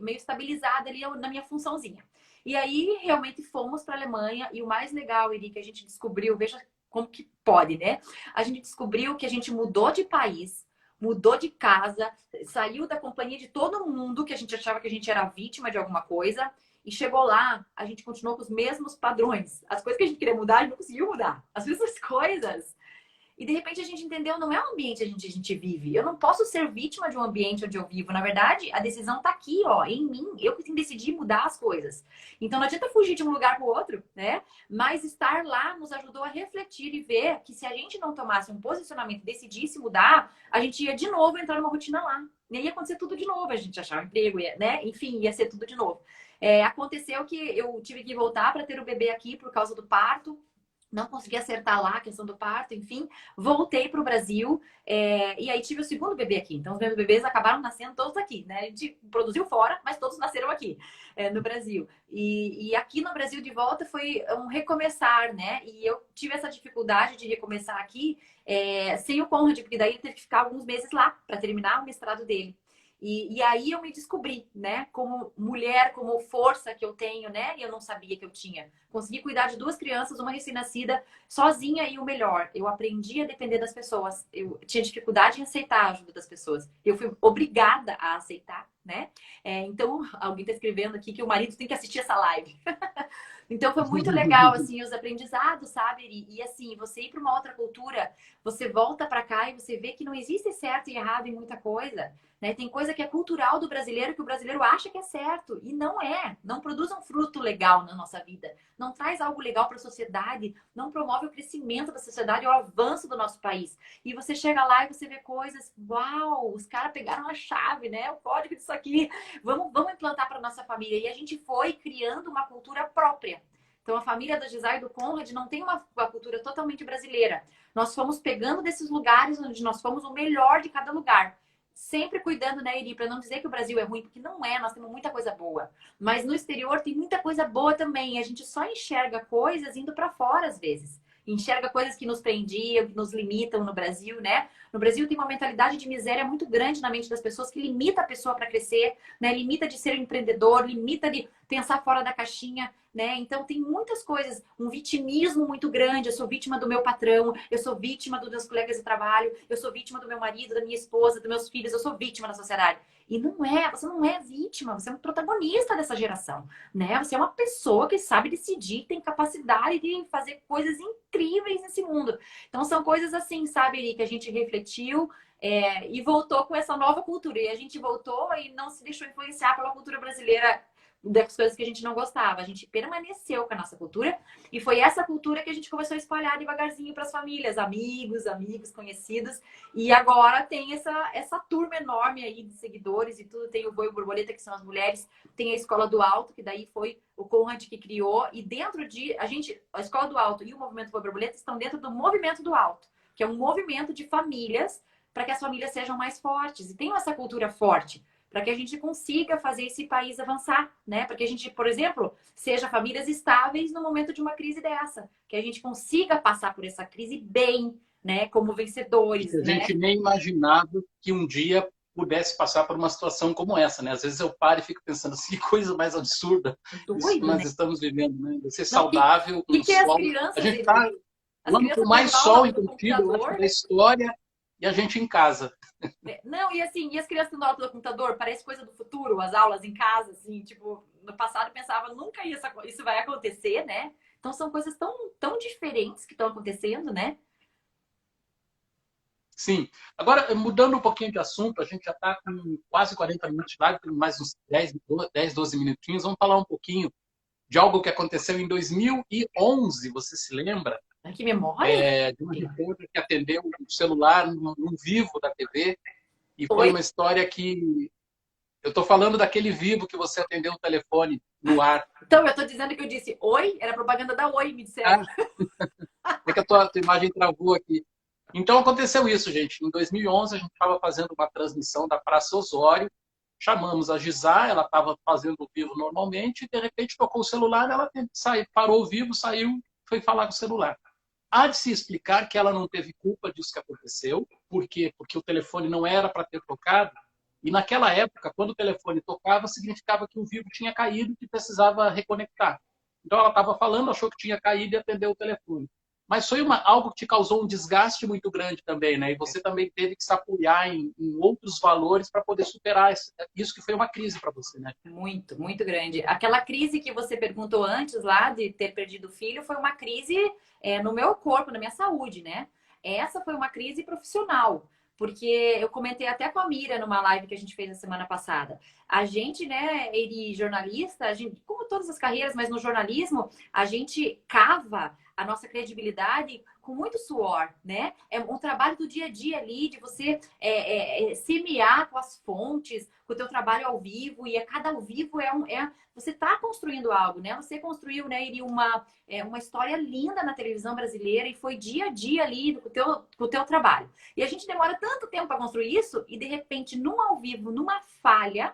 Meio estabilizada ali na minha funçãozinha. E aí realmente fomos para a Alemanha e o mais legal, Eri, que a gente descobriu, veja como que pode, né? A gente descobriu que a gente mudou de país, mudou de casa, saiu da companhia de todo mundo, que a gente achava que a gente era vítima de alguma coisa. E chegou lá, a gente continuou com os mesmos padrões. As coisas que a gente queria mudar, a gente não conseguiu mudar. As mesmas coisas. E de repente a gente entendeu, não é o ambiente onde a gente vive. Eu não posso ser vítima de um ambiente onde eu vivo. Na verdade, a decisão tá aqui, ó, em mim. Eu que tenho que decidir mudar as coisas. Então não adianta fugir de um lugar para o outro, né? Mas estar lá nos ajudou a refletir e ver que se a gente não tomasse um posicionamento e decidisse mudar, a gente ia de novo entrar numa rotina lá. E ia acontecer tudo de novo. A gente achar um emprego, né? Enfim, ia ser tudo de novo. Aconteceu que eu tive que voltar para ter o bebê aqui por causa do parto. Não consegui acertar lá a questão do parto, enfim. Voltei para o Brasil e aí tive o segundo bebê aqui. Então, os meus bebês acabaram nascendo todos aqui, né? A gente produziu fora, mas todos nasceram aqui, no Brasil. E aqui no Brasil, de volta, foi um recomeçar, né? E eu tive essa dificuldade de recomeçar aqui sem o Conrad, porque daí ele teve que ficar alguns meses lá para terminar o mestrado dele. E aí eu me descobri, né? Como mulher, como força que eu tenho, né? E eu não sabia que eu tinha. Consegui cuidar de 2 crianças, uma recém-nascida, sozinha e o melhor. Eu aprendi a depender das pessoas. Eu tinha dificuldade em aceitar a ajuda das pessoas. Eu fui obrigada a aceitar, né? Então, alguém está escrevendo aqui que o marido tem que assistir essa live. Então foi muito legal, assim, os aprendizados, sabe? E assim, você ir para uma outra cultura, você volta para cá e você vê que não existe certo e errado em muita coisa, né? Tem coisa que é cultural do brasileiro que o brasileiro acha que é certo e não é. Não produz um fruto legal na nossa vida, não traz algo legal para a sociedade, não promove o crescimento da sociedade ou o avanço do nosso país. E você chega lá e você vê coisas, uau, os caras pegaram a chave, né? O código disso aqui, vamos implantar para nossa família. E a gente foi criando uma cultura própria. Então, a família da Gisele e do Conrad não tem uma cultura totalmente brasileira. Nós fomos pegando desses lugares onde nós fomos o melhor de cada lugar. Sempre cuidando, né, Iri, para não dizer que o Brasil é ruim, porque não é, nós temos muita coisa boa. Mas no exterior tem muita coisa boa também. A gente só enxerga coisas indo para fora às vezes. Enxerga coisas que nos prendiam, que nos limitam no Brasil, né? No Brasil tem uma mentalidade de miséria muito grande na mente das pessoas que limita a pessoa para crescer, né? Limita de ser um empreendedor, limita de pensar fora da caixinha, né? Então tem muitas coisas, um vitimismo muito grande. Eu sou vítima do meu patrão, eu sou vítima dos meus colegas de trabalho, eu sou vítima do meu marido, da minha esposa, dos meus filhos, eu sou vítima da sociedade. E não é, você não é vítima, você é um protagonista dessa geração, né? Você é uma pessoa que sabe decidir, tem capacidade de fazer coisas incríveis nesse mundo. Então são coisas assim, sabe, Eri, que a gente refletiu e voltou com essa nova cultura. E a gente voltou e não se deixou influenciar pela cultura brasileira das coisas que a gente não gostava. A gente permaneceu com a nossa cultura e foi essa cultura que a gente começou a espalhar devagarzinho para as famílias, amigos, conhecidos. E agora tem essa turma enorme aí de seguidores e tudo. Tem o Voo e Borboleta, que são as mulheres. Tem a Escola do Alto, que daí foi o Conrad que criou. E dentro de... a Escola do Alto e o Movimento Voo e Borboleta estão dentro do Movimento do Alto, que é um movimento de famílias para que as famílias sejam mais fortes. E tenham essa cultura forte, para que a gente consiga fazer esse país avançar, né? Para que a gente, por exemplo, seja famílias estáveis no momento de uma crise dessa. Que a gente consiga passar por essa crise bem, né? Como vencedores, a gente nem imaginava que um dia pudesse passar por uma situação como essa, né? Às vezes eu paro e fico pensando assim, que coisa mais absurda isso que nós estamos vivendo, né? De ser saudável, com sol. A gente está com mais sol embutido da história e a gente em casa. Não, e assim, e as crianças estão na aula do computador, parece coisa do futuro, as aulas em casa, assim, tipo, no passado eu pensava, nunca isso vai acontecer, né? Então são coisas tão diferentes que estão acontecendo, né? Sim. Agora, mudando um pouquinho de assunto, a gente já está com quase 40 minutos de live, tem mais uns 10, 12 minutinhos. Vamos falar um pouquinho de algo que aconteceu em 2011, você se lembra? Que memória! De uma repórter que atendeu o celular num vivo da TV. E foi Oi? uma história que... Eu estou falando daquele vivo que você atendeu o telefone no ar. Então, eu tô dizendo que eu disse oi, era propaganda da Oi, me disseram. Ah, é que a tua imagem travou aqui. Então aconteceu isso, gente. Em 2011 a gente estava fazendo uma transmissão da Praça Osório, chamamos a Gisá, ela estava fazendo o vivo normalmente, e de repente tocou o celular, ela saiu, parou o vivo, saiu, foi falar com o celular. Há de se explicar que ela não teve culpa disso que aconteceu. Por quê? Porque o telefone não era para ter tocado. E naquela época, quando o telefone tocava, significava que o vivo tinha caído e que precisava reconectar. Então ela estava falando, achou que tinha caído e atendeu o telefone. Mas foi algo que te causou um desgaste muito grande também, né? E você também teve que se apoiar em outros valores para poder superar isso que foi uma crise para você, né? Muito, muito grande. Aquela crise que você perguntou antes lá de ter perdido o filho foi uma crise no meu corpo, na minha saúde, né? Essa foi uma crise profissional. Porque eu comentei até com a Mira numa live que a gente fez na semana passada. A gente, né, ele jornalista, a gente, como todas as carreiras, mas no jornalismo, a gente cava a nossa credibilidade com muito suor, né? É um trabalho do dia a dia ali, de você semear com as fontes, com o teu trabalho ao vivo, e a cada ao vivo você está construindo algo, né? Você construiu, né, Iri, uma história linda na televisão brasileira e foi dia a dia ali com o teu trabalho. E a gente demora tanto tempo para construir isso e, de repente, num ao vivo, numa falha,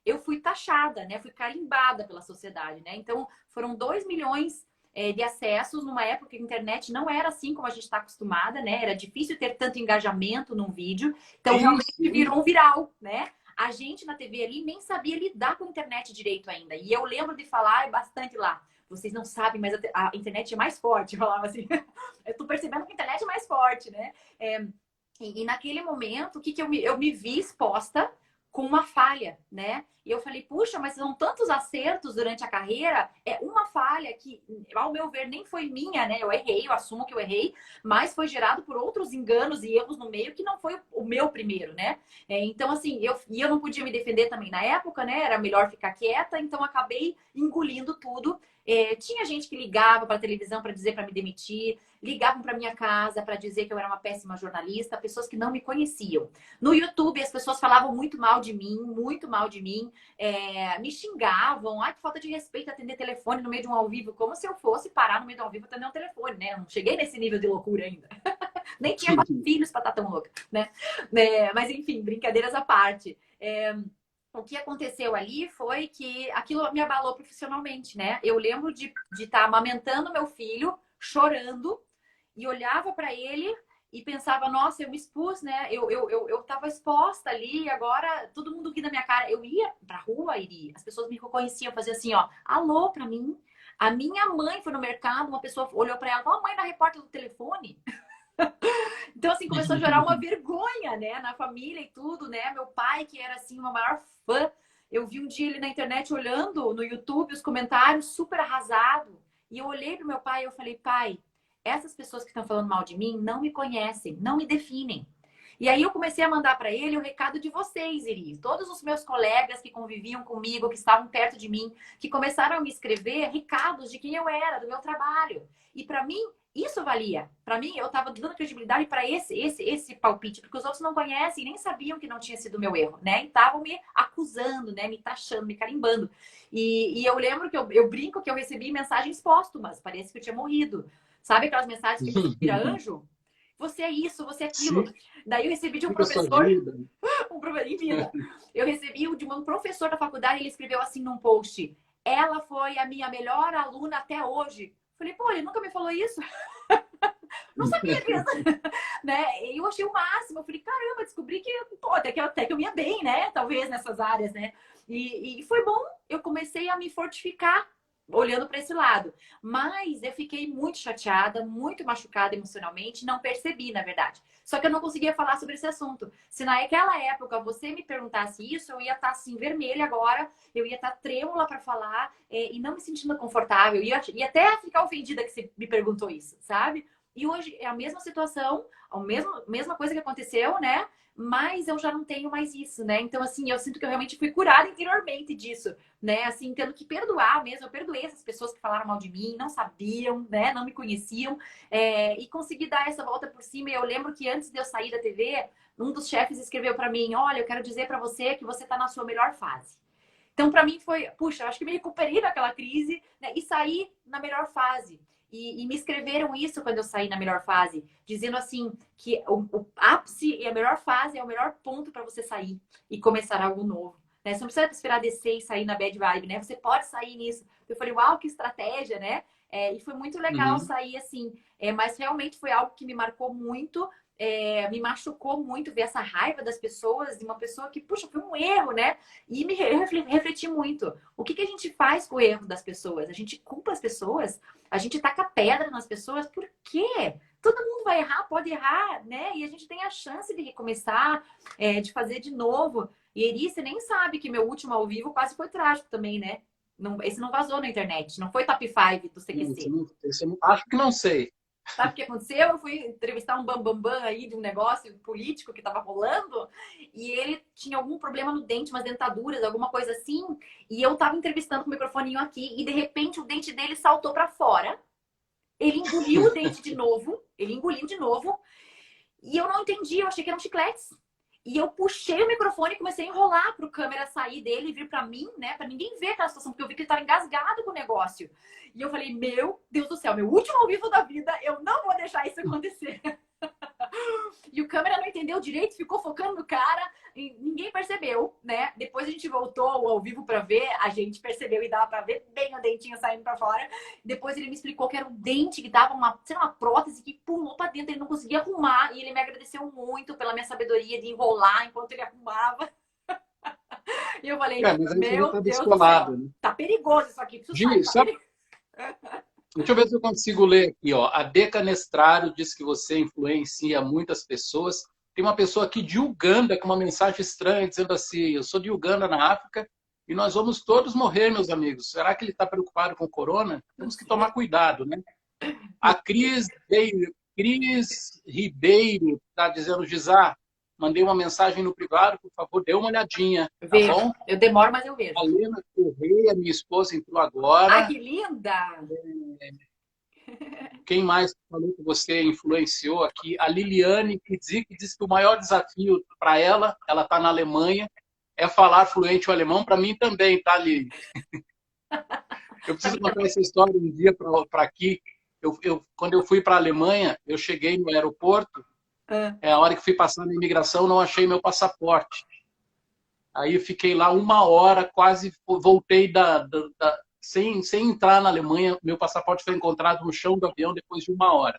eu fui taxada, né? Fui carimbada pela sociedade, né? Então, foram 2 milhões de acessos numa época que a internet não era assim como a gente está acostumada, né? Era difícil ter tanto engajamento num vídeo. Então, Sim, realmente sim. virou um viral, né? A gente na TV ali nem sabia lidar com a internet direito ainda. E eu lembro de falar bastante lá. Vocês não sabem, mas a internet é mais forte. Eu falava assim. Eu tô percebendo que a internet é mais forte, né? E naquele momento, o que eu me vi exposta com uma falha, né? E eu falei, puxa, mas são tantos acertos durante a carreira, é uma falha que, ao meu ver, nem foi minha, né? Eu errei, eu assumo que eu errei, mas foi gerado por outros enganos e erros no meio que não foi o meu primeiro, né? Então, assim, eu não podia me defender também na época, né? Era melhor ficar quieta, então acabei engolindo tudo. Tinha gente que ligava para a televisão para dizer para me demitir, ligavam para minha casa para dizer que eu era uma péssima jornalista, pessoas que não me conheciam. No YouTube, as pessoas falavam muito mal de mim, me xingavam. Ai, que falta de respeito atender telefone no meio de um ao vivo, como se eu fosse parar no meio de um ao vivo e atender um telefone, né? Eu não cheguei nesse nível de loucura ainda. Nem tinha 4 filhos para estar tão louca, né? Mas, enfim, brincadeiras à parte. O que aconteceu ali foi que aquilo me abalou profissionalmente, né? Eu lembro de estar amamentando meu filho, chorando, e olhava para ele e pensava, nossa, eu me expus, né? Eu tava exposta ali, e agora todo mundo aqui na minha cara. Eu ia pra rua, iria. As pessoas me reconheciam, faziam assim, ó, alô pra mim. A minha mãe foi no mercado, uma pessoa olhou para ela, ó, a mãe da repórter do telefone. Então, assim, começou a gerar uma vergonha, né? Na família e tudo, né? Meu pai, que era, assim, uma maior fã. Eu vi um dia ele na internet olhando no YouTube os comentários, super arrasado. E eu olhei pro meu pai e eu falei, pai, essas pessoas que estão falando mal de mim não me conhecem, não me definem. E aí eu comecei a mandar para ele o recado de vocês, Iris. Todos os meus colegas que conviviam comigo, que estavam perto de mim, que começaram a me escrever recados de quem eu era, do meu trabalho. E para mim, isso valia. Para mim, eu estava dando credibilidade para esse palpite, porque os outros não conhecem, nem sabiam que não tinha sido meu erro, né? E estavam me acusando, né? Me taxando, me carimbando. E eu lembro que eu brinco que eu recebi mensagens póstumas, parece que eu tinha morrido. Sabe aquelas mensagens que você vira anjo? Você é isso, você é aquilo. Sim. Daí eu recebi de um Fica a sua professor, vida. em vida. Eu recebi de um professor da faculdade, ele escreveu assim num post: ela foi a minha melhor aluna até hoje. Falei, pô, ele nunca me falou isso. Não sabia disso. Né? E eu achei o máximo. Eu falei, caramba, descobri que, pô, até que eu ia bem, né? Talvez nessas áreas, né? E foi bom. Eu comecei a me fortificar olhando para esse lado. Mas eu fiquei muito chateada, muito machucada emocionalmente, não percebi, na verdade. Só que eu não conseguia falar sobre esse assunto. Se naquela época você me perguntasse isso, eu ia estar assim, vermelha agora, eu ia estar trêmula para falar e não me sentindo confortável. E até ficar ofendida que você me perguntou isso, sabe? E hoje é a mesma situação, mesma coisa que aconteceu, né? Mas eu já não tenho mais isso, né? Então, assim, eu sinto que eu realmente fui curada interiormente disso, né? Assim, tendo que perdoar mesmo. Eu perdoei essas pessoas que falaram mal de mim, não sabiam, né? Não me conheciam. E consegui dar essa volta por cima. E eu lembro que antes de eu sair da TV, um dos chefes escreveu para mim: olha, eu quero dizer para você que você tá na sua melhor fase. Então, para mim foi, puxa, eu acho que me recuperei daquela crise, né? E saí na melhor fase. E me escreveram isso quando eu saí na melhor fase, dizendo assim que o ápice e a melhor fase é o melhor ponto para você sair e começar algo novo. Né? Você não precisa esperar descer e sair na bad vibe, né? Você pode sair nisso. Eu falei, uau, que estratégia, né? E foi muito legal Uhum. sair assim. Mas realmente foi algo que me marcou muito. Me machucou muito ver essa raiva das pessoas, de uma pessoa que, puxa, foi um erro, né? E me refleti muito. O que a gente faz com o erro das pessoas? A gente culpa as pessoas? A gente taca pedra nas pessoas? Por quê? Todo mundo vai errar, pode errar, né? E a gente tem a chance de recomeçar, de fazer de novo. E Eri, você nem sabe que meu último ao vivo quase foi trágico também, né? Não, esse não vazou na internet, não foi top 5 do CQC. Acho que não sei. Sabe o que aconteceu? Eu fui entrevistar um bambambam aí de um negócio político que estava rolando e ele tinha algum problema no dente, umas dentaduras, alguma coisa assim. E eu estava entrevistando com o microfoninho aqui e de repente o dente dele saltou para fora. Ele engoliu o dente de novo. Ele engoliu de novo. E eu não entendi, eu achei que eram chicletes. E eu puxei o microfone e comecei a enrolar para o câmera sair dele e vir para mim, né? Para ninguém ver aquela situação, porque eu vi que ele estava engasgado com o negócio. E eu falei, meu Deus do céu, meu último ao vivo da vida, eu não vou deixar isso acontecer. E o câmera não entendeu direito, ficou focando no cara e ninguém percebeu, né? Depois a gente voltou ao vivo para ver, a gente percebeu e dava para ver bem o dentinho saindo para fora. Depois ele me explicou que era um dente que dava uma prótese que pulou para dentro, ele não conseguia arrumar e ele me agradeceu muito pela minha sabedoria de enrolar enquanto ele arrumava. E eu falei, Mas aí você já meu está Deus do céu, descolado, né? tá perigoso isso aqui, preciso sair, Gi, tá só perigoso. deixa eu ver se eu consigo ler aqui, ó. A Decanestraro diz que você influencia muitas pessoas. Tem uma pessoa aqui de Uganda com uma mensagem estranha dizendo assim: eu sou de Uganda, na África, e nós vamos todos morrer, meus amigos. Será que ele está preocupado com o corona? Temos que tomar cuidado, né? A Cris Ribeiro está dizendo: Gisá, mandei uma mensagem no privado, por favor, dê uma olhadinha, tá Vejo, bom? eu demoro, mas eu vejo. A Lena Correia, minha esposa, entrou Ai, agora. que linda! Quem mais falou que você influenciou aqui? A Liliane Kidzik disse que o maior desafio para ela está na Alemanha, é falar fluente o alemão. Para mim também, tá, Lili? Eu preciso contar essa história um dia para aqui. Quando eu fui para a Alemanha, eu cheguei no aeroporto, a hora que fui passar na imigração, não achei meu passaporte. Aí eu fiquei lá 1 hora, quase voltei sem entrar na Alemanha. Meu passaporte foi encontrado no chão do avião depois de 1 hora.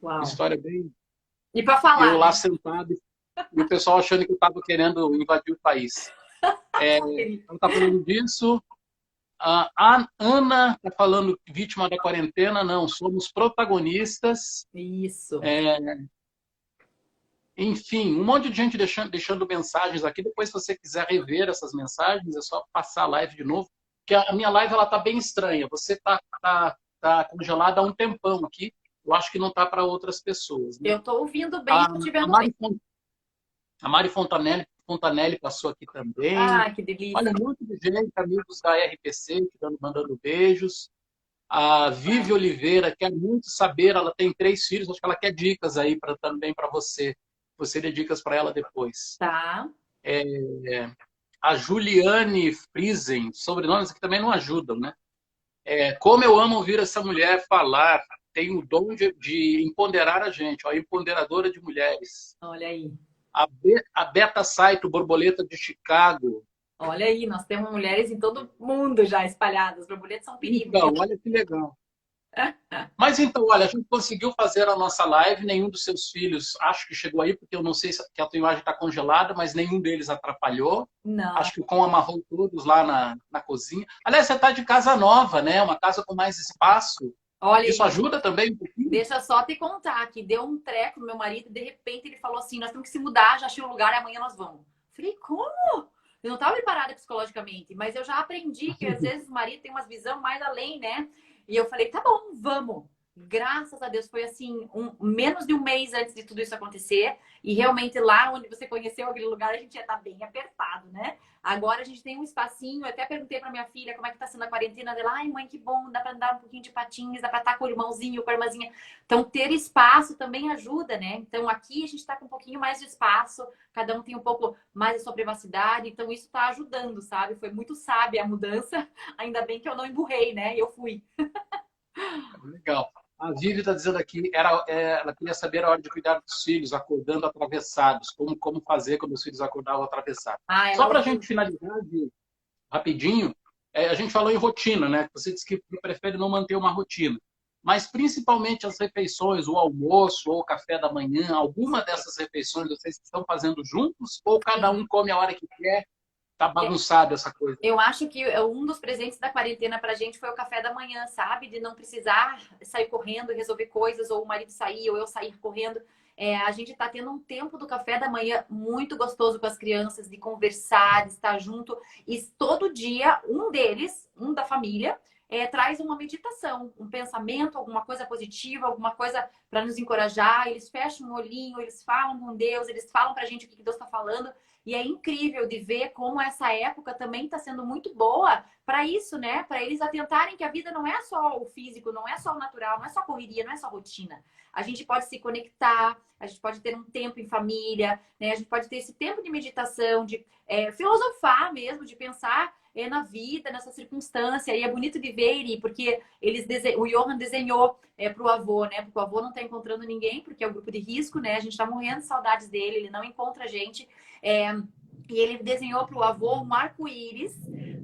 Uau. História bem... E para falar, eu lá né? sentado e o pessoal achando que eu estava querendo invadir o país. Ela está falando disso. A Ana está falando vítima da quarentena. Não, somos protagonistas. Isso. Enfim, um monte de gente deixando mensagens aqui. Depois, se você quiser rever essas mensagens, é só passar a live de novo. Porque a minha live está bem estranha. Você está congelada há um tempão aqui. Eu acho que não está para outras pessoas. Né? Eu estou ouvindo bem, estou te vendo bem. A Mari Fontanelli passou aqui também. Ah, que delícia. Olha, um monte de gente, amigos da RPC, mandando beijos. A Vivi Oliveira quer muito saber, ela tem 3 filhos, acho que ela quer dicas aí também para você. Você dê dicas para ela depois. Tá. A Juliane Friesen, sobrenomes aqui também não ajudam, né? Como eu amo ouvir essa mulher falar, tem o dom de empoderar a gente, ó, empoderadora de mulheres. Olha aí. A Beta Saito, borboleta de Chicago. Olha aí, nós temos mulheres em todo mundo já espalhadas. As borboletas são perigo. Então, olha que legal. Mas então, olha, a gente conseguiu fazer a nossa live, nenhum dos seus filhos, acho que chegou aí, porque eu não sei se a tua imagem está congelada, mas nenhum deles atrapalhou. Não. Acho que o Cão amarrou todos lá na cozinha. Aliás, você está de casa nova, né? Uma casa com mais espaço. Olha isso aí. Ajuda também um pouquinho? Deixa só te contar que deu um treco no meu marido, de repente ele falou assim, nós temos que se mudar, já achei um lugar e amanhã nós vamos. Falei, como? Eu não estava preparada psicologicamente, mas eu já aprendi que às vezes o marido tem umas visões mais além, né? E eu falei, tá bom, vamos. Graças a Deus, foi assim, menos de um mês antes de tudo isso acontecer. E realmente lá onde você conheceu aquele lugar, a gente ia estar bem apertado, né? Agora a gente tem um espacinho. Eu até perguntei pra minha filha como é que tá sendo a quarentena dela. Ai, mãe, que bom, dá pra andar um pouquinho de patins, dá pra estar com o irmãozinho, com a irmãzinha. Então, ter espaço também ajuda, né? Então, aqui a gente tá com um pouquinho mais de espaço, cada um tem um pouco mais da sua privacidade. Então, isso tá ajudando, sabe? Foi muito sábia a mudança. Ainda bem que eu não emburrei, né? Eu fui. Legal. A Vivi está dizendo aqui, ela queria saber a hora de cuidar dos filhos, acordando atravessados. Como fazer quando os filhos acordavam atravessados. Ah, Só ela para a ouviu. gente finalizar, rapidinho, a gente falou em rotina, né? Você disse que prefere não manter uma rotina. Mas principalmente as refeições, o almoço ou o café da manhã, alguma dessas refeições vocês estão fazendo juntos ou cada Sim. um come a hora que quer? Tá bagunçado essa coisa. Eu acho que um dos presentes da quarentena pra gente foi o café da manhã, sabe? De não precisar sair correndo e resolver coisas, ou o marido sair, ou eu sair correndo. A gente tá tendo um tempo do café da manhã muito gostoso com as crianças, de conversar, de estar junto. E todo dia, um deles, um da família, traz uma meditação, um pensamento, alguma coisa positiva, alguma coisa para nos encorajar. Eles fecham o olhinho, eles falam com Deus, eles falam pra gente o que Deus está falando. E é incrível de ver como essa época também está sendo muito boa para isso, né? Para eles atentarem que a vida não é só o físico, não é só o natural, não é só correria, não é só rotina. A gente pode se conectar, a gente pode ter um tempo em família, né? A gente pode ter esse tempo de meditação, de filosofar mesmo, de pensar na vida, nessa circunstância. E é bonito de ver, Iri, porque o Johan desenhou para o avô, né? Porque o avô não está encontrando ninguém, porque é o grupo de risco, né? A gente está morrendo de saudades dele, ele não encontra a gente. E ele desenhou para o avô um arco-íris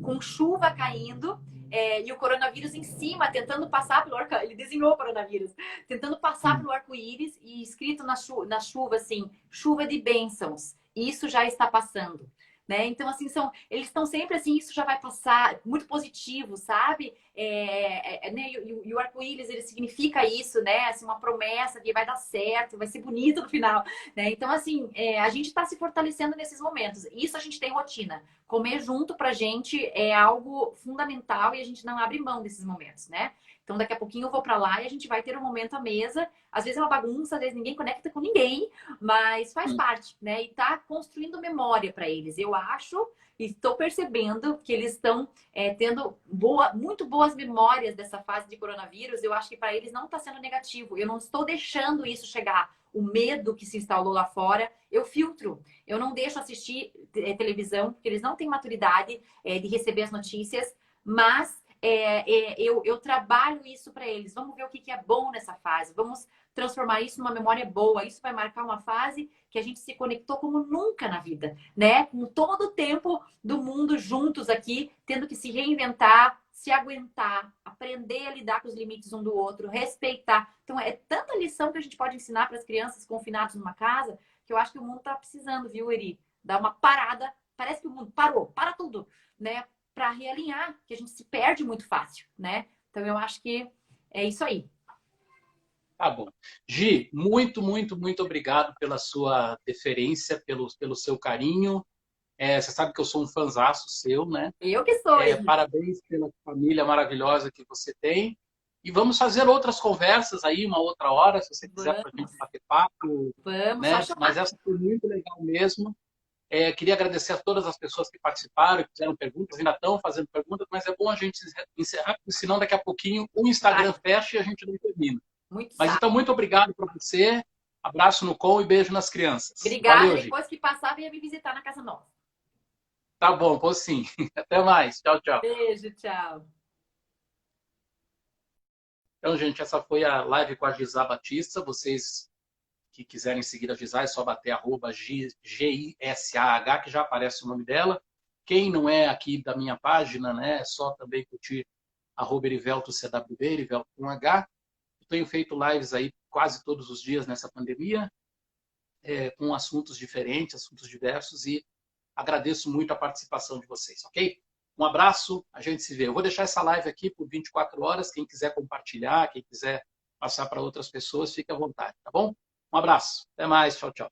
com chuva caindo e o coronavírus em cima, tentando passar pelo arco. Ele desenhou o coronavírus, tentando passar pelo arco-íris e escrito na chuva assim: chuva de bênçãos. Isso já está passando. Né? Então, assim, eles estão sempre assim, isso já vai passar, muito positivo, sabe? Né? E o arco-íris, ele significa isso, né? Assim, uma promessa que vai dar certo, vai ser bonito no final, né? Então, assim, a gente está se fortalecendo nesses momentos. Isso a gente tem rotina. Comer junto pra gente é algo fundamental e a gente não abre mão desses momentos, né? Então, daqui a pouquinho eu vou para lá e a gente vai ter um momento à mesa. Às vezes é uma bagunça, às vezes ninguém conecta com ninguém, mas faz parte, né? E tá construindo memória para eles. Eu acho e estou percebendo que eles estão tendo muito boas memórias dessa fase de coronavírus. Eu acho que para eles não está sendo negativo. Eu não estou deixando isso chegar. O medo que se instalou lá fora, eu filtro. Eu não deixo assistir televisão, porque eles não têm maturidade de receber as notícias, mas eu trabalho isso para eles. Vamos ver o que é bom nessa fase. Vamos transformar isso numa memória boa. Isso vai marcar uma fase que a gente se conectou como nunca na vida, né? Com todo o tempo do mundo juntos aqui, tendo que se reinventar, se aguentar, aprender a lidar com os limites um do outro, respeitar. Então, é tanta lição que a gente pode ensinar para as crianças confinadas numa casa que eu acho que o mundo está precisando, viu, Eri? Dar uma parada. Parece que o mundo parou, para tudo, né? Para realinhar, que a gente se perde muito fácil, né? Então, eu acho que é isso aí. Tá bom. Gi, muito, muito, muito obrigado pela sua deferência, pelo seu carinho. Você sabe que eu sou um fãzaço seu, né? Eu que sou, Henrique. Parabéns pela família maravilhosa que você tem. E vamos fazer outras conversas aí, uma outra hora, se você quiser, para a gente bater papo. Vamos, Né? só chamar. Mas essa foi muito legal mesmo. Queria agradecer a todas as pessoas que participaram, que fizeram perguntas, ainda estão fazendo perguntas, mas é bom a gente encerrar, porque senão daqui a pouquinho o Instagram fecha e a gente não termina. Muito Mas sábio. então, muito obrigado para você. Abraço no com e beijo nas crianças. Obrigada. Valeu, Gi. Depois que passar, venha me visitar na Casa Nova. Tá bom, vou sim. Até mais. Tchau, tchau. Beijo, tchau. Então, gente, essa foi a live com a Gisá Batista. Vocês que quiserem seguir a Gisá, é só bater @GISAH, que já aparece o nome dela. Quem não é aqui da minha página, né, é só também curtir @EriveltoCWB, Erivelto com H. Eu tenho feito lives aí quase todos os dias nessa pandemia, com assuntos diferentes, assuntos diversos, e agradeço muito a participação de vocês, ok? Um abraço, a gente se vê. Eu vou deixar essa live aqui por 24 horas. Quem quiser compartilhar, quem quiser passar para outras pessoas, fique à vontade, tá bom? Um abraço, até mais, tchau, tchau.